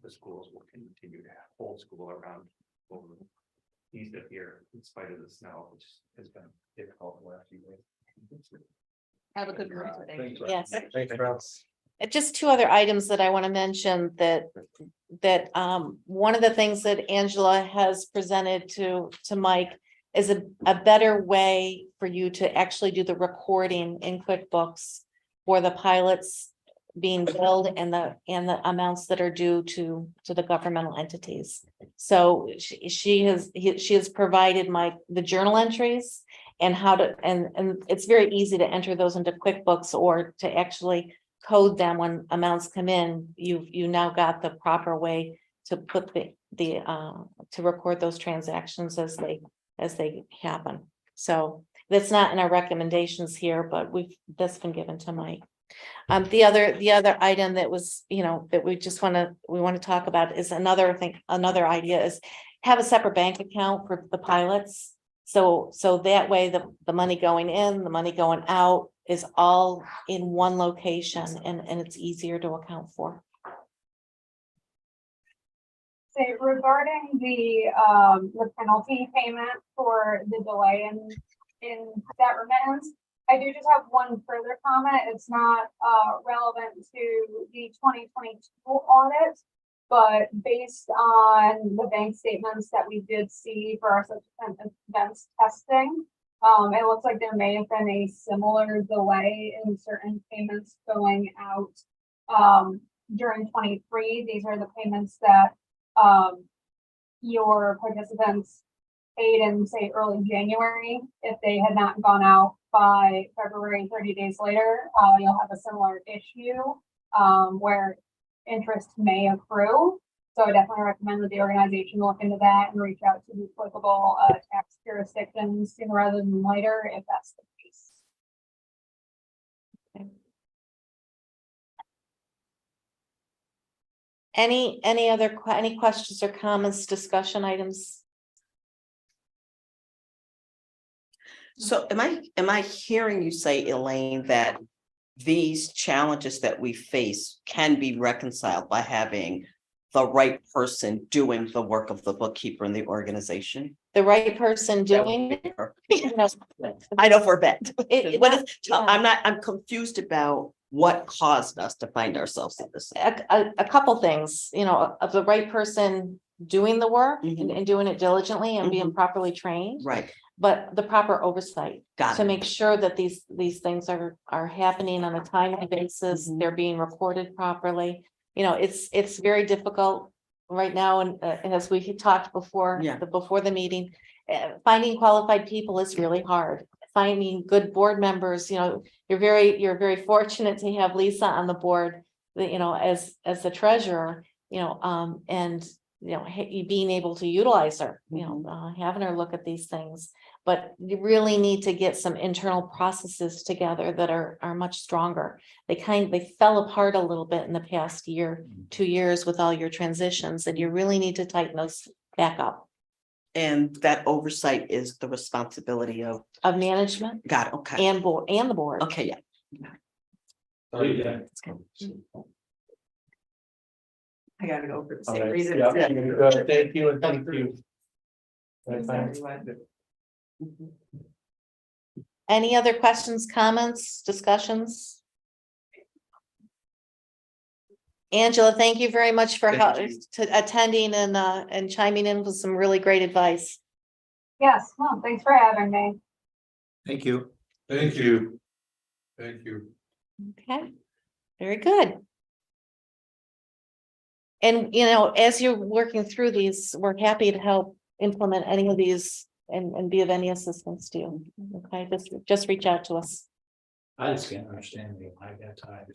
the schools will continue to hold school around over east of here in spite of the snow, which has been difficult the last few days. Have a good one. Thanks, Yes. Thanks, Ross. Just two other items that I want to mention that one of the things that Angela has presented to Mike is a better way for you to actually do the recording in QuickBooks for the pilots being billed and the amounts that are due to the governmental entities. So she has provided Mike the journal entries and how to, and it's very easy to enter those into QuickBooks or to actually code them when amounts come in. You now got the proper way to put to record those transactions as they happen. So that's not in our recommendations here, but that's been given to Mike. The other item that was, you know, that we want to talk about is another idea is have a separate bank account for the pilots. So that way the money going in, the money going out is all in one location and it's easier to account for. Say regarding the penalty payment for the delay in that remittance. I do just have one further comment. It's not relevant to the 2022 audit, but based on the bank statements that we did see for our subsequent events testing, it looks like there may have been a similar delay in certain payments going out during 23. These are the payments that your participants paid in, say, early January. If they had not gone out by February, 30 days later, you'll have a similar issue where interest may accrue. So I definitely recommend that the organization look into that and reach out to the applicable tax jurisdictions sooner rather than later, if that's the case. Any other questions or comments, discussion items? So am I hearing you say, Elaine, that these challenges that we face can be reconciled by having the right person doing the work of the bookkeeper in the organization? The right person doing, you know, I know for a bet. It- What is, yeah. I'm confused about what caused us to find ourselves in this. a couple things, you know, of the right person doing the work Mhm. and doing it diligently and being properly trained, Right, but the proper oversight got to it. make sure that these things are happening on a timely basis, Mhm. they're being recorded properly. You know, it's very difficult right now, and as we had talked before, Yeah. before the meeting, finding qualified people is really hard. Finding good board members, you know, you're very fortunate to have Lisa on the board, you know, as the treasurer, you know, and you know, being able to utilize her, you know, having her look at these things. But you really need to get some internal processes together that are much stronger. They fell apart a little bit in the past year, 2 years with all your transitions, and you really need to tighten those back up. And that oversight is the responsibility of, Of management got it, okay, and the board. okay, yeah. Yeah. I gotta go for the All same right, reason. yeah, thank you and thank you. Thanks, Bye. everyone. Any other questions, comments, discussions? Angela, thank you very much for attending and chiming in with some really great advice. Yes, no, thanks for having me. Thank you. Thank you. Thank you. Okay, very good. And, you know, as you're working through these, we're happy to help implement any of these and be of any assistance to you. Okay, just reach out to us. I just can't understand it. I got tired.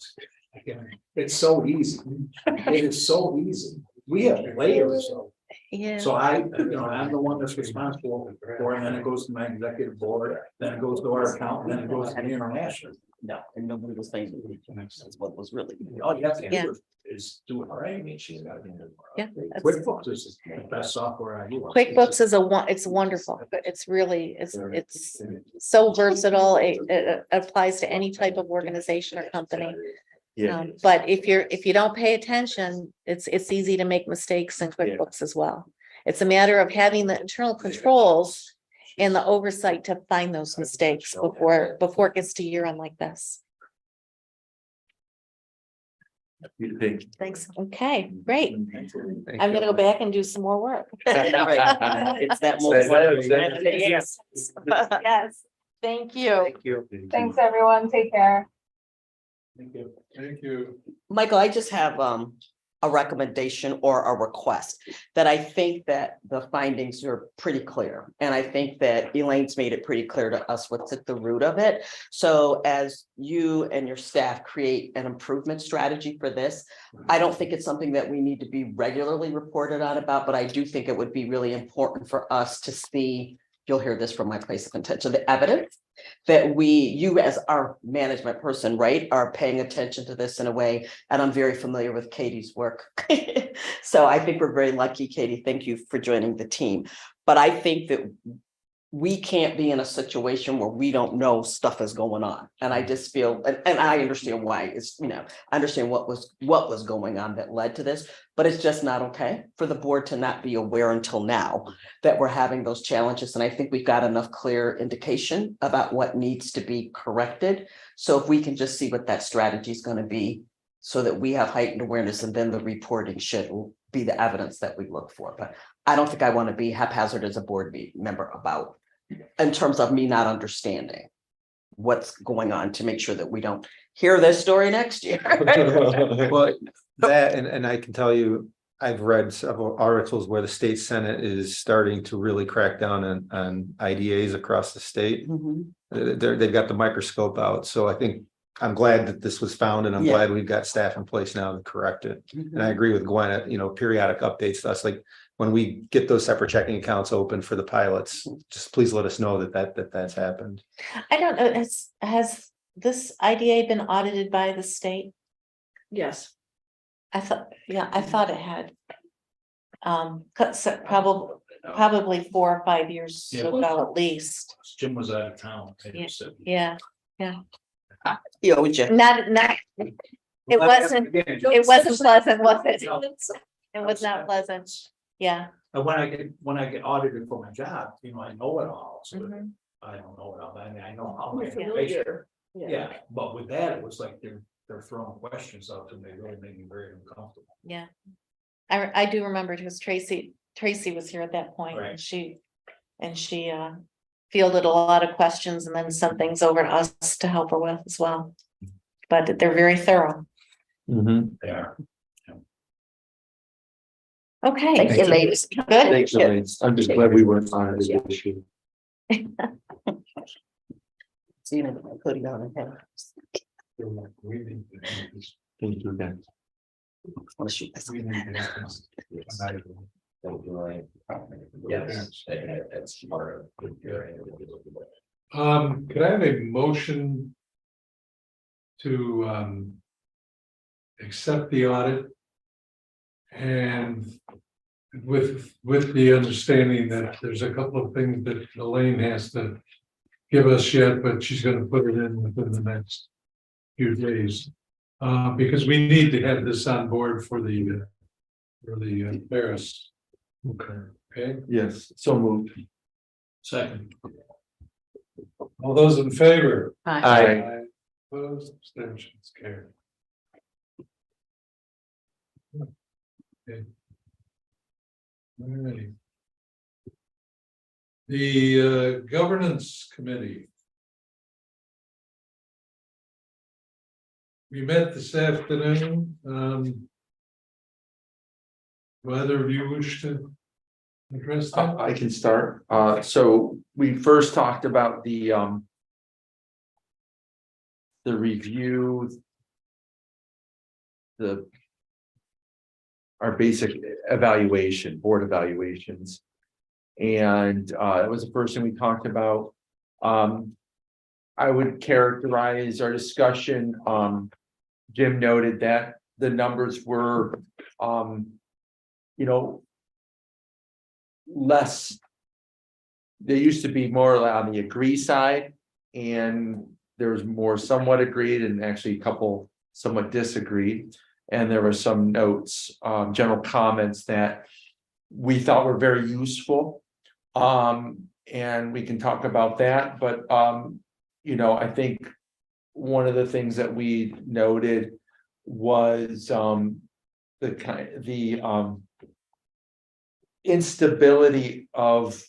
It's so easy. It is so easy. We have layers of. Yeah. So I'm the one that's responsible for, it, and then it goes to my executive board, then it goes to our account, then it goes to the international. No, and nobody was saying that's what was really. All you have to Yeah. do is do it right. I mean, she's got to be. Yeah, that's- QuickBooks is the best software I use. QuickBooks is it's wonderful. It's really, it's so versatile. It applies to any type of organization or company. But if you don't pay attention, it's easy to make mistakes in QuickBooks as well. It's a matter of having the internal controls and the oversight to find those mistakes before it gets to year end like this. Thanks. Okay, great. I'm gonna go back and do some more work. It's that Yes. Yes, thank you. Thanks, everyone. Take care. Thank you. Thank you. Michael, I just have a recommendation or a request that I think that the findings are pretty clear. And I think that Elaine's made it pretty clear to us what's at the root of it. So as you and your staff create an improvement strategy for this, I don't think it's something that we need to be regularly reported on about, but I do think it would be really important for us to see, you'll hear this from my place of intention, the evidence that you as our management person, right, are paying attention to this in a way. And I'm very familiar with Katie's work. So I think we're very lucky, Katie. Thank you for joining the team. But I think that we can't be in a situation where we don't know stuff is going on. And I just feel, and I understand why it's, I understand what was going on that led to this, but it's just not okay for the board to not be aware until now that we're having those challenges. And I think we've got enough clear indication about what needs to be corrected. So if we can just see what that strategy is going to be so that we have heightened awareness, and then the reporting should be the evidence that we look for. But I don't think I want to be haphazard as a board member about, in terms of me not understanding what's going on, to make sure that we don't hear this story next year. Well, that, and I can tell you, I've read several articles where the state senate is starting to really crack down on IDAs across the state. Mhm. They've got the microscope out, so I think I'm glad that this was found, and I'm Yeah. glad we've got staff in place now to correct it. And I agree with Gwen, periodic updates to us, like when we get those separate checking accounts open for the pilots, just please let us know that's happened. I don't know, has this IDA been audited by the state? Yes. I thought it had. Probably 4 or 5 years Yeah. ago at least. Jim was out of town. Yeah, Yeah, would you? not, it wasn't pleasant, was it? It was not pleasant, yeah. And when I get audited for my job, I know it all, so Mhm. I don't know it all, I mean, I know all my information. Yeah, but with that, it was like they're throwing questions out to me, they really made me very uncomfortable. Yeah. I do remember it was Tracy was here at that point, Right. and she fielded a lot of questions, and then sent things over to us to help her with as well. But they're very thorough. They are. Okay. Thank you, ladies. Good. Thanks, Elaine. I'm just glad we weren't on this issue. So you know, putting on a head. Thank you, guys. Want to shoot this. Yes, that's part of. Could I have a motion to accept the audit? And with the understanding that there's a couple of things that Elaine has to give us yet, but she's gonna put it in within the next few days. Because we need to have this on board for the Paris. Okay, Yes, so moved. Second. all those in favor? Aye. Opposed, abstentions, carried. Okay. All right. The governance committee. We met this afternoon. Do either of you wish to address that? I can start. So we first talked about the the review. Our basic evaluation, board evaluations. And that was the first thing we talked about. I would characterize our discussion, Jim noted that the numbers were, less. They used to be more on the agree side, and there's more somewhat agreed and actually a couple somewhat disagreed. And there were some notes, general comments that we thought were very useful. And we can talk about that, but I think one of the things that we noted was the instability of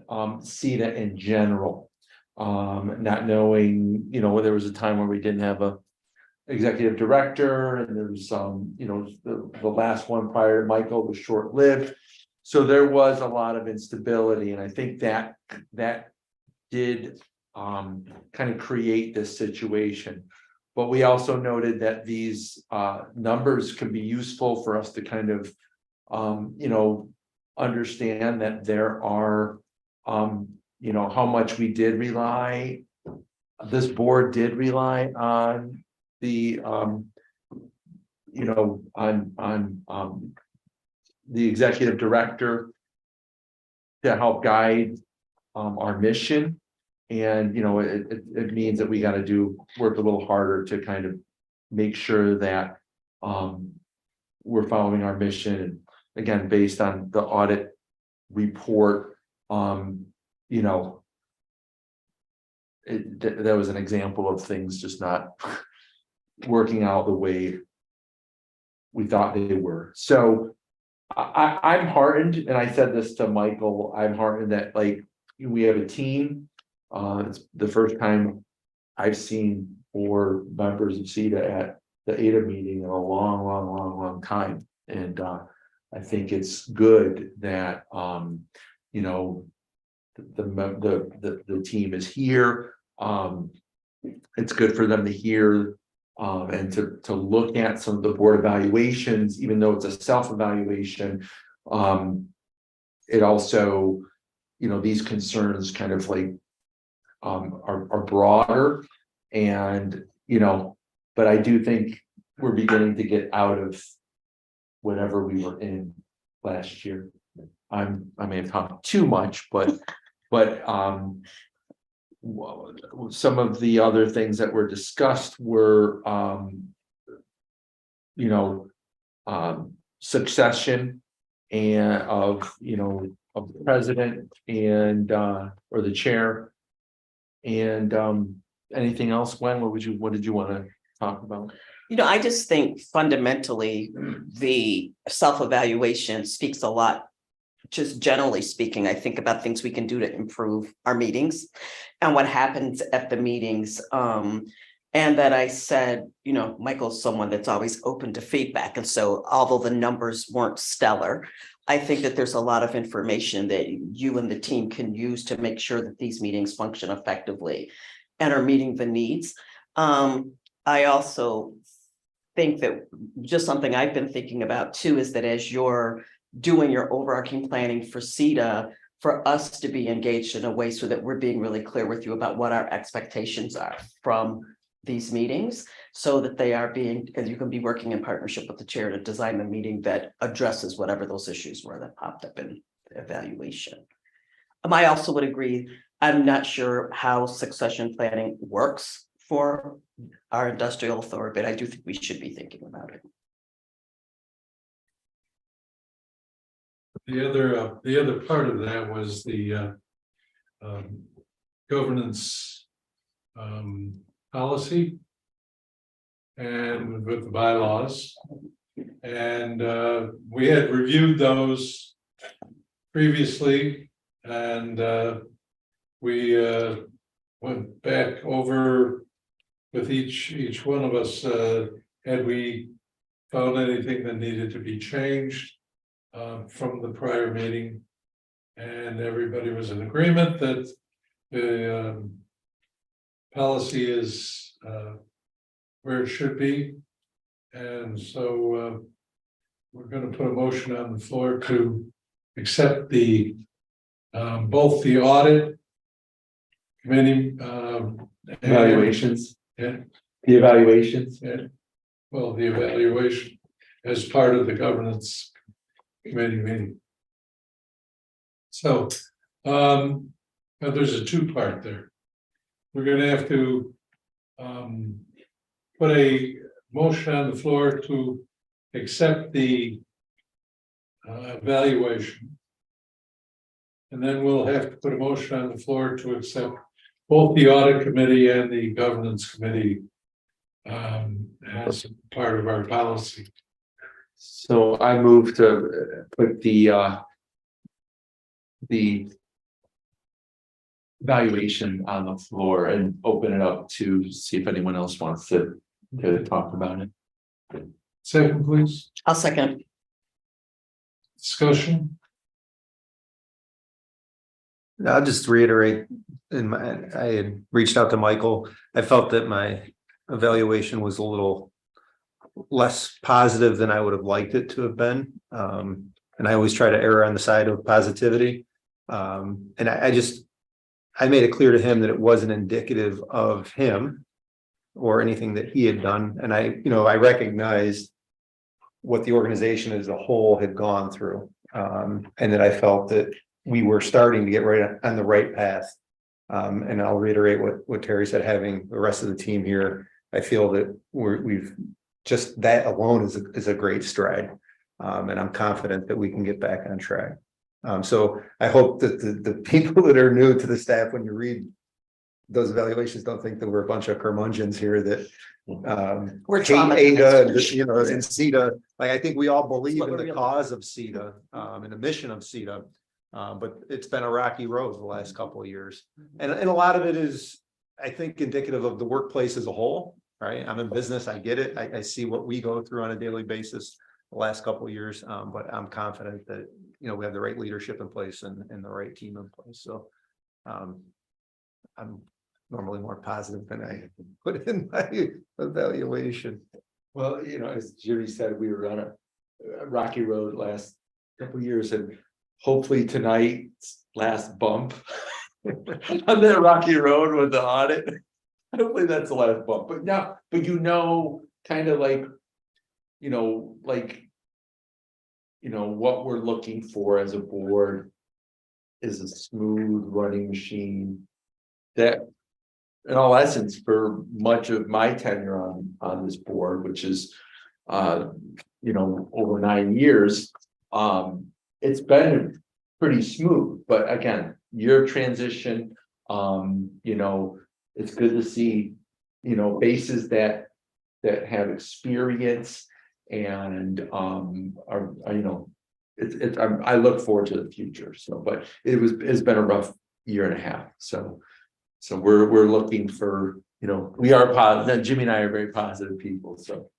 CETA in general. Not knowing, there was a time where we didn't have a executive director, and there was the last one prior to Michael was short-lived. So there was a lot of instability, and I think that did kind of create this situation. But we also noted that these numbers can be useful for us to kind of understand that there are how much we did rely, this board did rely on the the executive director to help guide our mission. And it means that we got to work a little harder to kind of make sure that we're following our mission. And again, based on the audit report, that was an example of things just not working out the way we thought they were. So I'm heartened, and I said this to Michael, I'm heartened that we have a team. It's the first time I've seen 4 members of CETA at the ADA meeting in a long time. And I think it's good that the team is here. It's good for them to hear and to look at some of the board evaluations, even though it's a self-evaluation. It also, these concerns kind of are broader, and but I do think we're beginning to get out of whatever we were in last year. I may have talked too much, but some of the other things that were discussed were succession and of the president and or the chair. And anything else, Gwen? What did you want to talk about? I just think fundamentally the self-evaluation speaks a lot. Just generally speaking, I think about things we can do to improve our meetings and what happens at the meetings. And that I said, Michael's someone that's always open to feedback. And so although the numbers weren't stellar, I think that there's a lot of information that you and the team can use to make sure that these meetings function effectively and are meeting the needs. I also think that just something I've been thinking about too is that as you're doing your overarching planning for CETA, for us to be engaged in a way so that we're being really clear with you about what our expectations are from these meetings, so that they are being, and you can be working in partnership with the chair to design the meeting that addresses whatever those issues were that popped up in the evaluation. I also would agree, I'm not sure how succession planning works for our industrial authority, but I do think we should be thinking about it. The other part of that was the governance policy and with the bylaws. And we had reviewed those previously, and we went back over with each one of us, had we found anything that needed to be changed from the prior meeting, and everybody was in agreement that the policy is where it should be. And so we're gonna put a motion on the floor to accept the both the audit committee Evaluations, and, the evaluations. well, the evaluation as part of the governance committee meeting. So now there's a two-part there. We're gonna have to put a motion on the floor to accept the evaluation. And then we'll have to put a motion on the floor to accept both the audit committee and the governance committee as part of our policy. So I move to put the evaluation on the floor and open it up to see if anyone else wants to talk about it. Second, please, I'll second. discussion. I'll just reiterate, I had reached out to Michael. I felt that my evaluation was a little less positive than I would have liked it to have been. And I always try to err on the side of positivity. And I made it clear to him that it wasn't indicative of him or anything that he had done. And I recognized what the organization as a whole had gone through. And that I felt that we were starting to get right on the right path. And I'll reiterate what Terry said, having the rest of the team here, I feel that we've just that alone is a great stride. And I'm confident that we can get back on track. So I hope that the people that are new to the staff, when you read those evaluations, don't think that we're a bunch of curmudgeons here that We're hate ADA, and, traumatized. and CETA. Like, I think we all believe what in we're the really- cause of CETA, and the mission of CETA. But it's been a rocky road the last couple of years. And a lot of it is, I think, indicative of the workplace as a whole, right? I'm in business, I get it. I see what we go through on a daily basis the last couple of years. But I'm confident that, we have the right leadership in place and the right team in place. So I'm normally more positive than I put in my evaluation. Well, as Jimmy said, we were on a rocky road last couple of years, and hopefully tonight's last bump on that rocky road with the audit. Hopefully that's the last bump, but kind of like, what we're looking for as a board is a smooth running machine that, in all essence, for much of my tenure on this board, which is over 9 years, it's been pretty smooth. But again, your transition, it's good to see faces that have experience and I look forward to the future. So, but it's been a rough year and a half. So we're looking for, we are positive. Jimmy and I are very positive people. So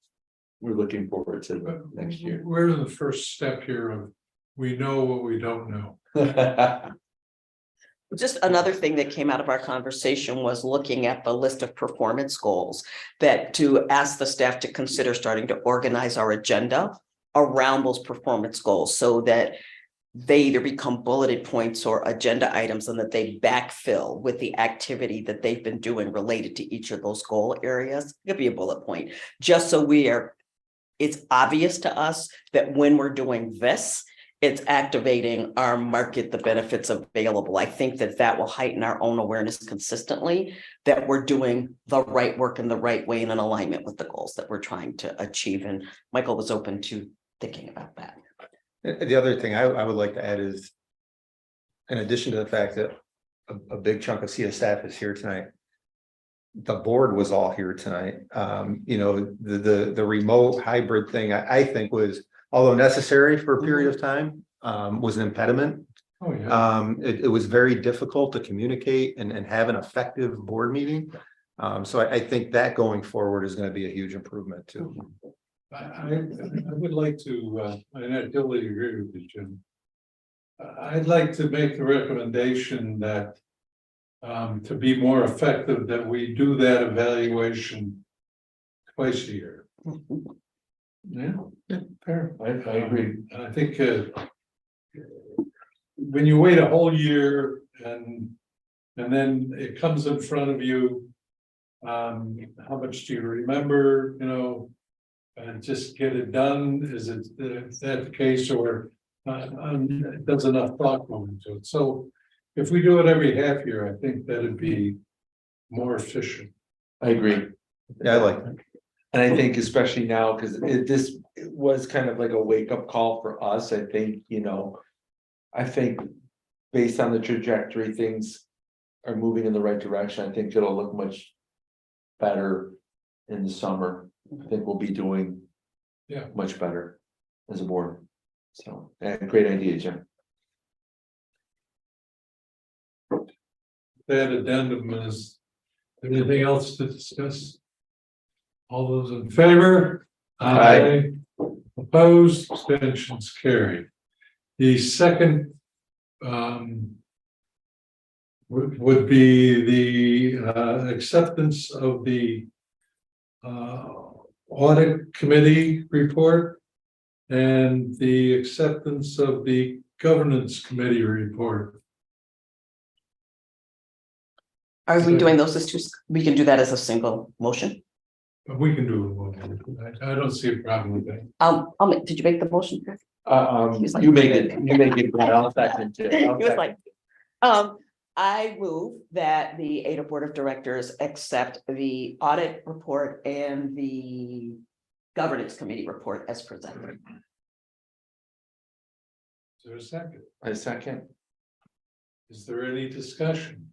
we're looking forward to next year. We're in the first step here of we know what we don't know. Just another thing that came out of our conversation was looking at the list of performance goals, that to ask the staff to consider starting to organize our agenda around those performance goals so that they either become bulleted points or agenda items, and that they backfill with the activity that they've been doing related to each of those goal areas. It could be a bullet point, just so it's obvious to us that when we're doing this, it's activating our market, the benefits available. I think that will heighten our own awareness consistently, that we're doing the right work in the right way and in alignment with the goals that we're trying to achieve. And Michael was open to thinking about that. The other thing I would like to add is, in addition to the fact that a big chunk of CETA staff is here tonight, the board was all here tonight. The remote hybrid thing, I think was, although necessary for a period of time, was an impediment. Oh, yeah. It was very difficult to communicate and have an effective board meeting. So I think that going forward is going to be a huge improvement too. I would like to, and I totally agree with you, Jim. I'd like to make the recommendation that to be more effective, that we do that evaluation twice a year. Yeah, fair. I agree. And I think, when you wait a whole year and then it comes in front of you, how much do you remember, you know? And just get it done, is that the case, or, does enough thought go into it? So if we do it every half year, I think that'd be more efficient. I agree. Yeah, I like that. And I think especially now, because this was kind of like a wake up call for us, I think, you know. I think based on the trajectory, things are moving in the right direction. I think it'll look much better in the summer. I think we'll be doing much better as a board. So, great idea, Jim. That addendum is, anything else to discuss? All those in favor? Aye. Opposed, abstentions carried. The second would be the acceptance of the audit committee report and the acceptance of the governance committee report. Are we doing those as two? We can do that as a single motion. But we can do it. I don't see a problem with that. Did you make the motion, Chris? You make it, but I'll second it. He was like, I move that the Ada Board of Directors accept the audit report and the governance committee report as presented. Is there a second? I second. Is there any discussion?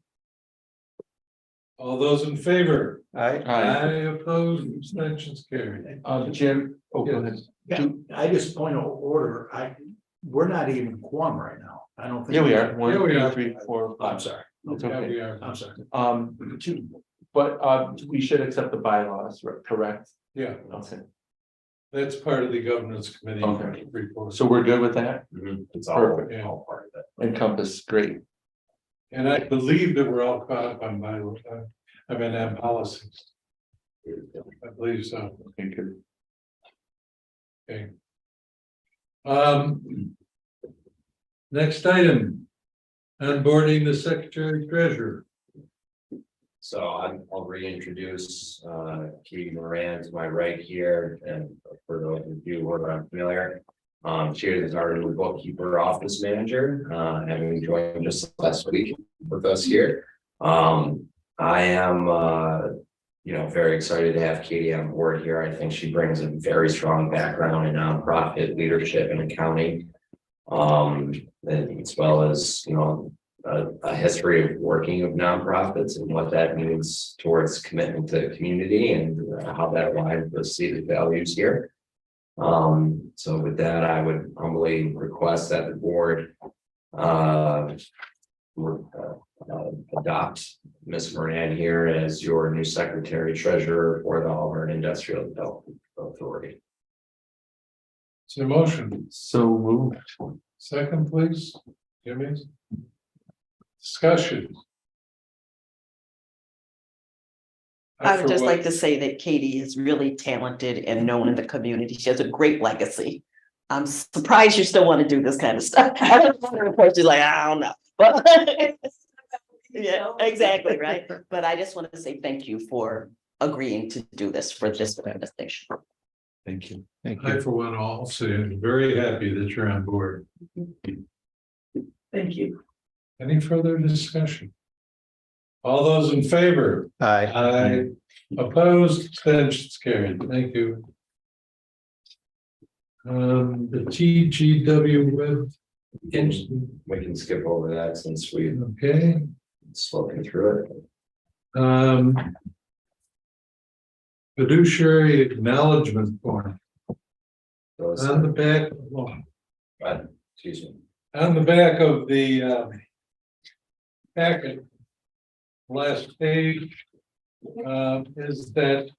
All those in favor? Aye. Opposed, abstentions carried. Jim, oh, go ahead. Yeah, I just point of order, we're not even quorum right now. I don't think. Yeah, we are. One, Yeah, we two, are. 3, 4, I'm 5. sorry. It's Yeah, okay. we are. I'm sorry. But we should accept the bylaws, correct? Yeah, Okay. that's part of the governance committee Okay. report. So we're good with that? It's Perfect. Yeah. all part of it. Encompass, great. And I believe that we're all caught up on on policies. I believe so. Okay, good. Okay. Next item. Onboarding the secretary treasurer. So I'll reintroduce Katie Moran to my right here, and for those of you who are unfamiliar. She is our new bookkeeper office manager, having joined just last week with us here. I am very excited to have Katie on board here. I think she brings a very strong background in nonprofit leadership and accounting. As well as, a history of working with nonprofits and what that means towards commitment to the community and how that aligns with stated values here. So with that, I would humbly request that the board adopt Ms. Moran here as your new secretary treasurer for the Auburn Industrial Development Authority. Is there a motion? So moved. Second, please. Jimmy. Discussion. I would just like to say that Katie is really talented and known in the community. She has a great legacy. I'm surprised you still want to do this kind of stuff. Of course, she's like, I don't know. But yeah, exactly, right. But I just want to say thank you for agreeing to do this for this organization. Thank you. Thank I, you. for one, also am very happy that you're on board. Thank you. Any further discussion? All those in favor? Aye. Opposed, abstentions carried. Thank you. The TGW web. We can skip over that since we've Okay. spoken through it. Fiduciary acknowledgement form Those, on the back, excuse me. on the back of the packet. Last page is that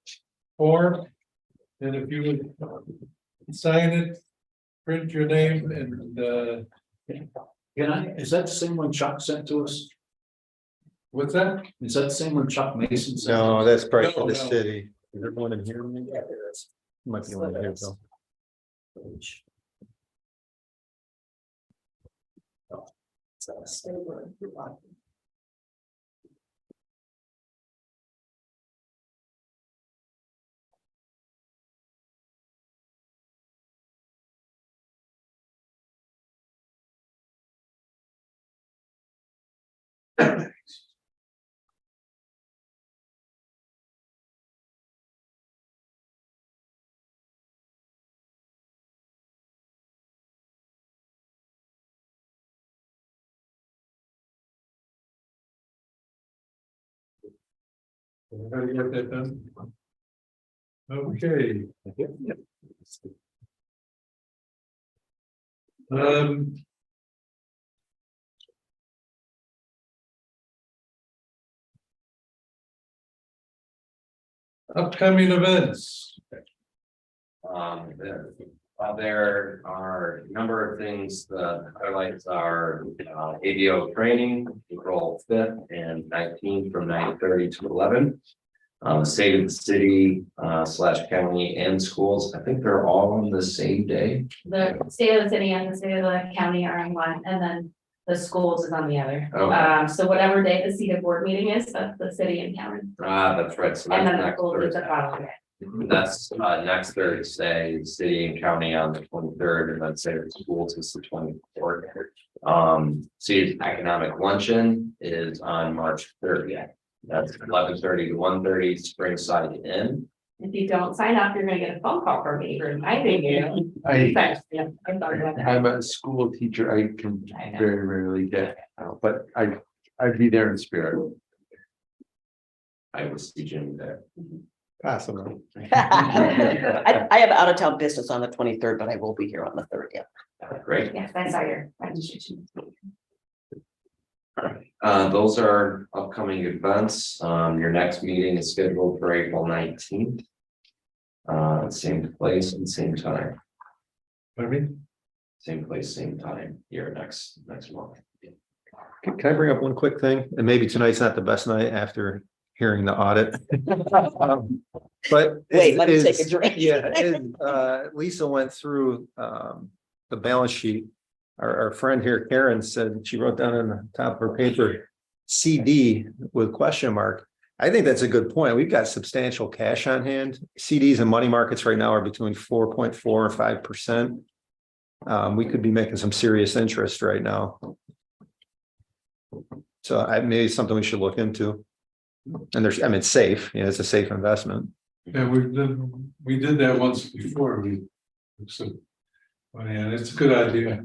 form, and if you would sign it, print your name and Is that the same one Chuck sent to us? What's that? Is that the same one Chuck Mason said? No, that's probably for the No, no. city. Is everyone in here? Might be one here, though. Everybody get that done? Okay. Um. Upcoming events. There are a number of things, the highlights are, ABO training, April 5th and 19th from 9:30 to 11. State of the city, / county and schools, I think they're all on the same day. The state of the city and the state of the county are on one, and then the schools is on the other. Okay. So whatever day the CETA board meeting is, that's the city and county. That's right, so And that's then the next schools is the Thursday. following day. That's next Thursday, city and county on the 23rd, and then say the schools is the 24th. City's economic luncheon is on March 30th. That's 11:30 to 1:30 Springside Inn. If you don't sign up, you're gonna get a phone call from me reminding you. Yeah, I'm sorry about that. I'm a school teacher. I can I know. very rarely get out, but I'd be there in spirit. I will see Jim there. Possibly. I have out of town business on the 23rd, but I will be here on the 30th. Great. Yes, I saw your registration. Those are upcoming events. Your next meeting is scheduled for April 19th. Same place and same time, same place, same time, here next month. Can I bring up one quick thing? And maybe tonight's not the best night after hearing the audit. But. Wait, let me take a drink. Yeah, Lisa went through the balance sheet. Our friend here, Karen, said she wrote down on the top of her paper, CD with question mark. I think that's a good point. We've got substantial cash on hand. CDs and money markets right now are between 4.4 and 5%. We could be making some serious interest right now. So maybe something we should look into. And I mean, it's safe, it's a safe investment. Yeah, we did that once before. So, well, yeah, it's a good idea.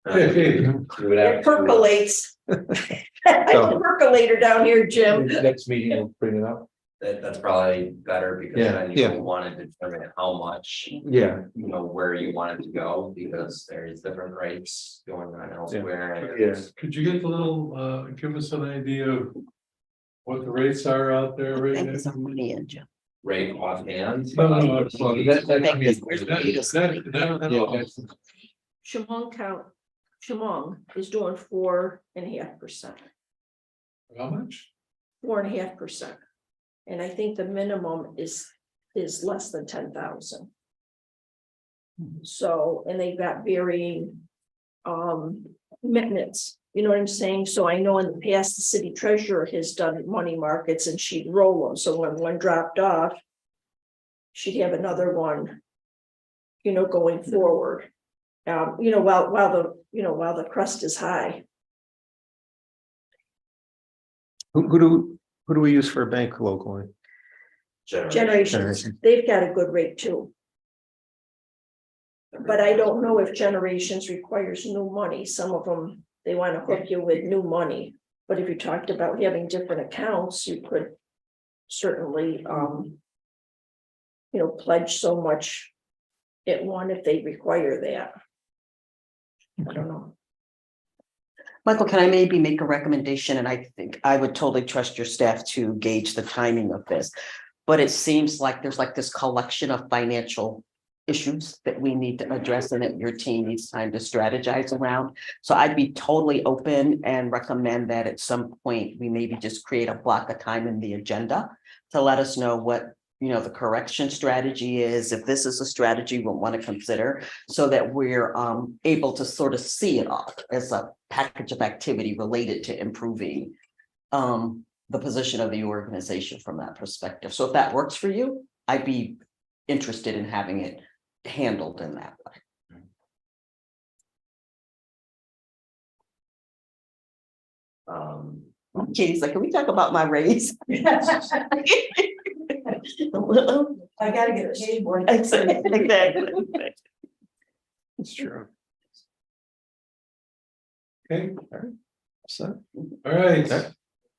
Hey, We would have It percolates. I So- can percolator down here, Jim. Next meeting, we'll bring it up. that's probably better because Yeah, then yeah. you want to determine how much, Yeah, where you want it to go, because there's different rates going on elsewhere. yeah. could you get a little, give us an idea of what the rates are out there I right think now? it's on money in, Jim. Rate offhand. No, no, uh, well, that- that- Thank you. Where's the latest? Chemung is doing 4.5%, How much? 4.5%. And I think the minimum is less than 10,000. So, and they've got varying commitments, you know what I'm saying? So I know in the past, the city treasurer has done money markets and she'd roll them. So when one dropped off, she'd have another one, going forward. While the crust is high. Who do we use for a bank locally? Generations, Generation. they've got a good rate too. But I don't know if Generations requires new money. Some of them, they want to hook you with new money. But if you talked about having different accounts, you could certainly, pledge so much at one if they require that. I don't know. Michael, can I maybe make a recommendation? And I think I would totally trust your staff to gauge the timing of this. But it seems like there's like this collection of financial issues that we need to address and that your team needs time to strategize around. So I'd be totally open and recommend that at some point, we maybe just create a block of time in the agenda to let us know what, the correction strategy is, if this is a strategy we'll want to consider, so that we're able to sort of see it all as a package of activity related to improving the position of the organization from that perspective. So if that works for you, I'd be interested in having it handled in that way. Katie's like, can we talk about my raise? I gotta get a shade board. Exactly. It's true. Okay, So, all right,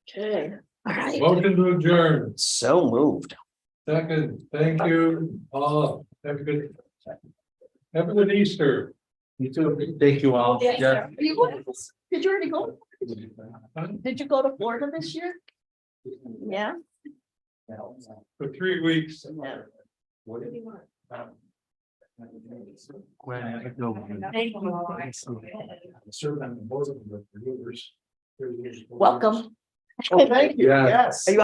Okay, all right, motion to adjourn, so moved. second, thank you, all, have a good Easter. You too. Thank you all. Yeah. Did you already go? Did you go to Florida this year? Yeah. For 3 weeks. Welcome. Oh, thank you. Yeah. Yes. Are you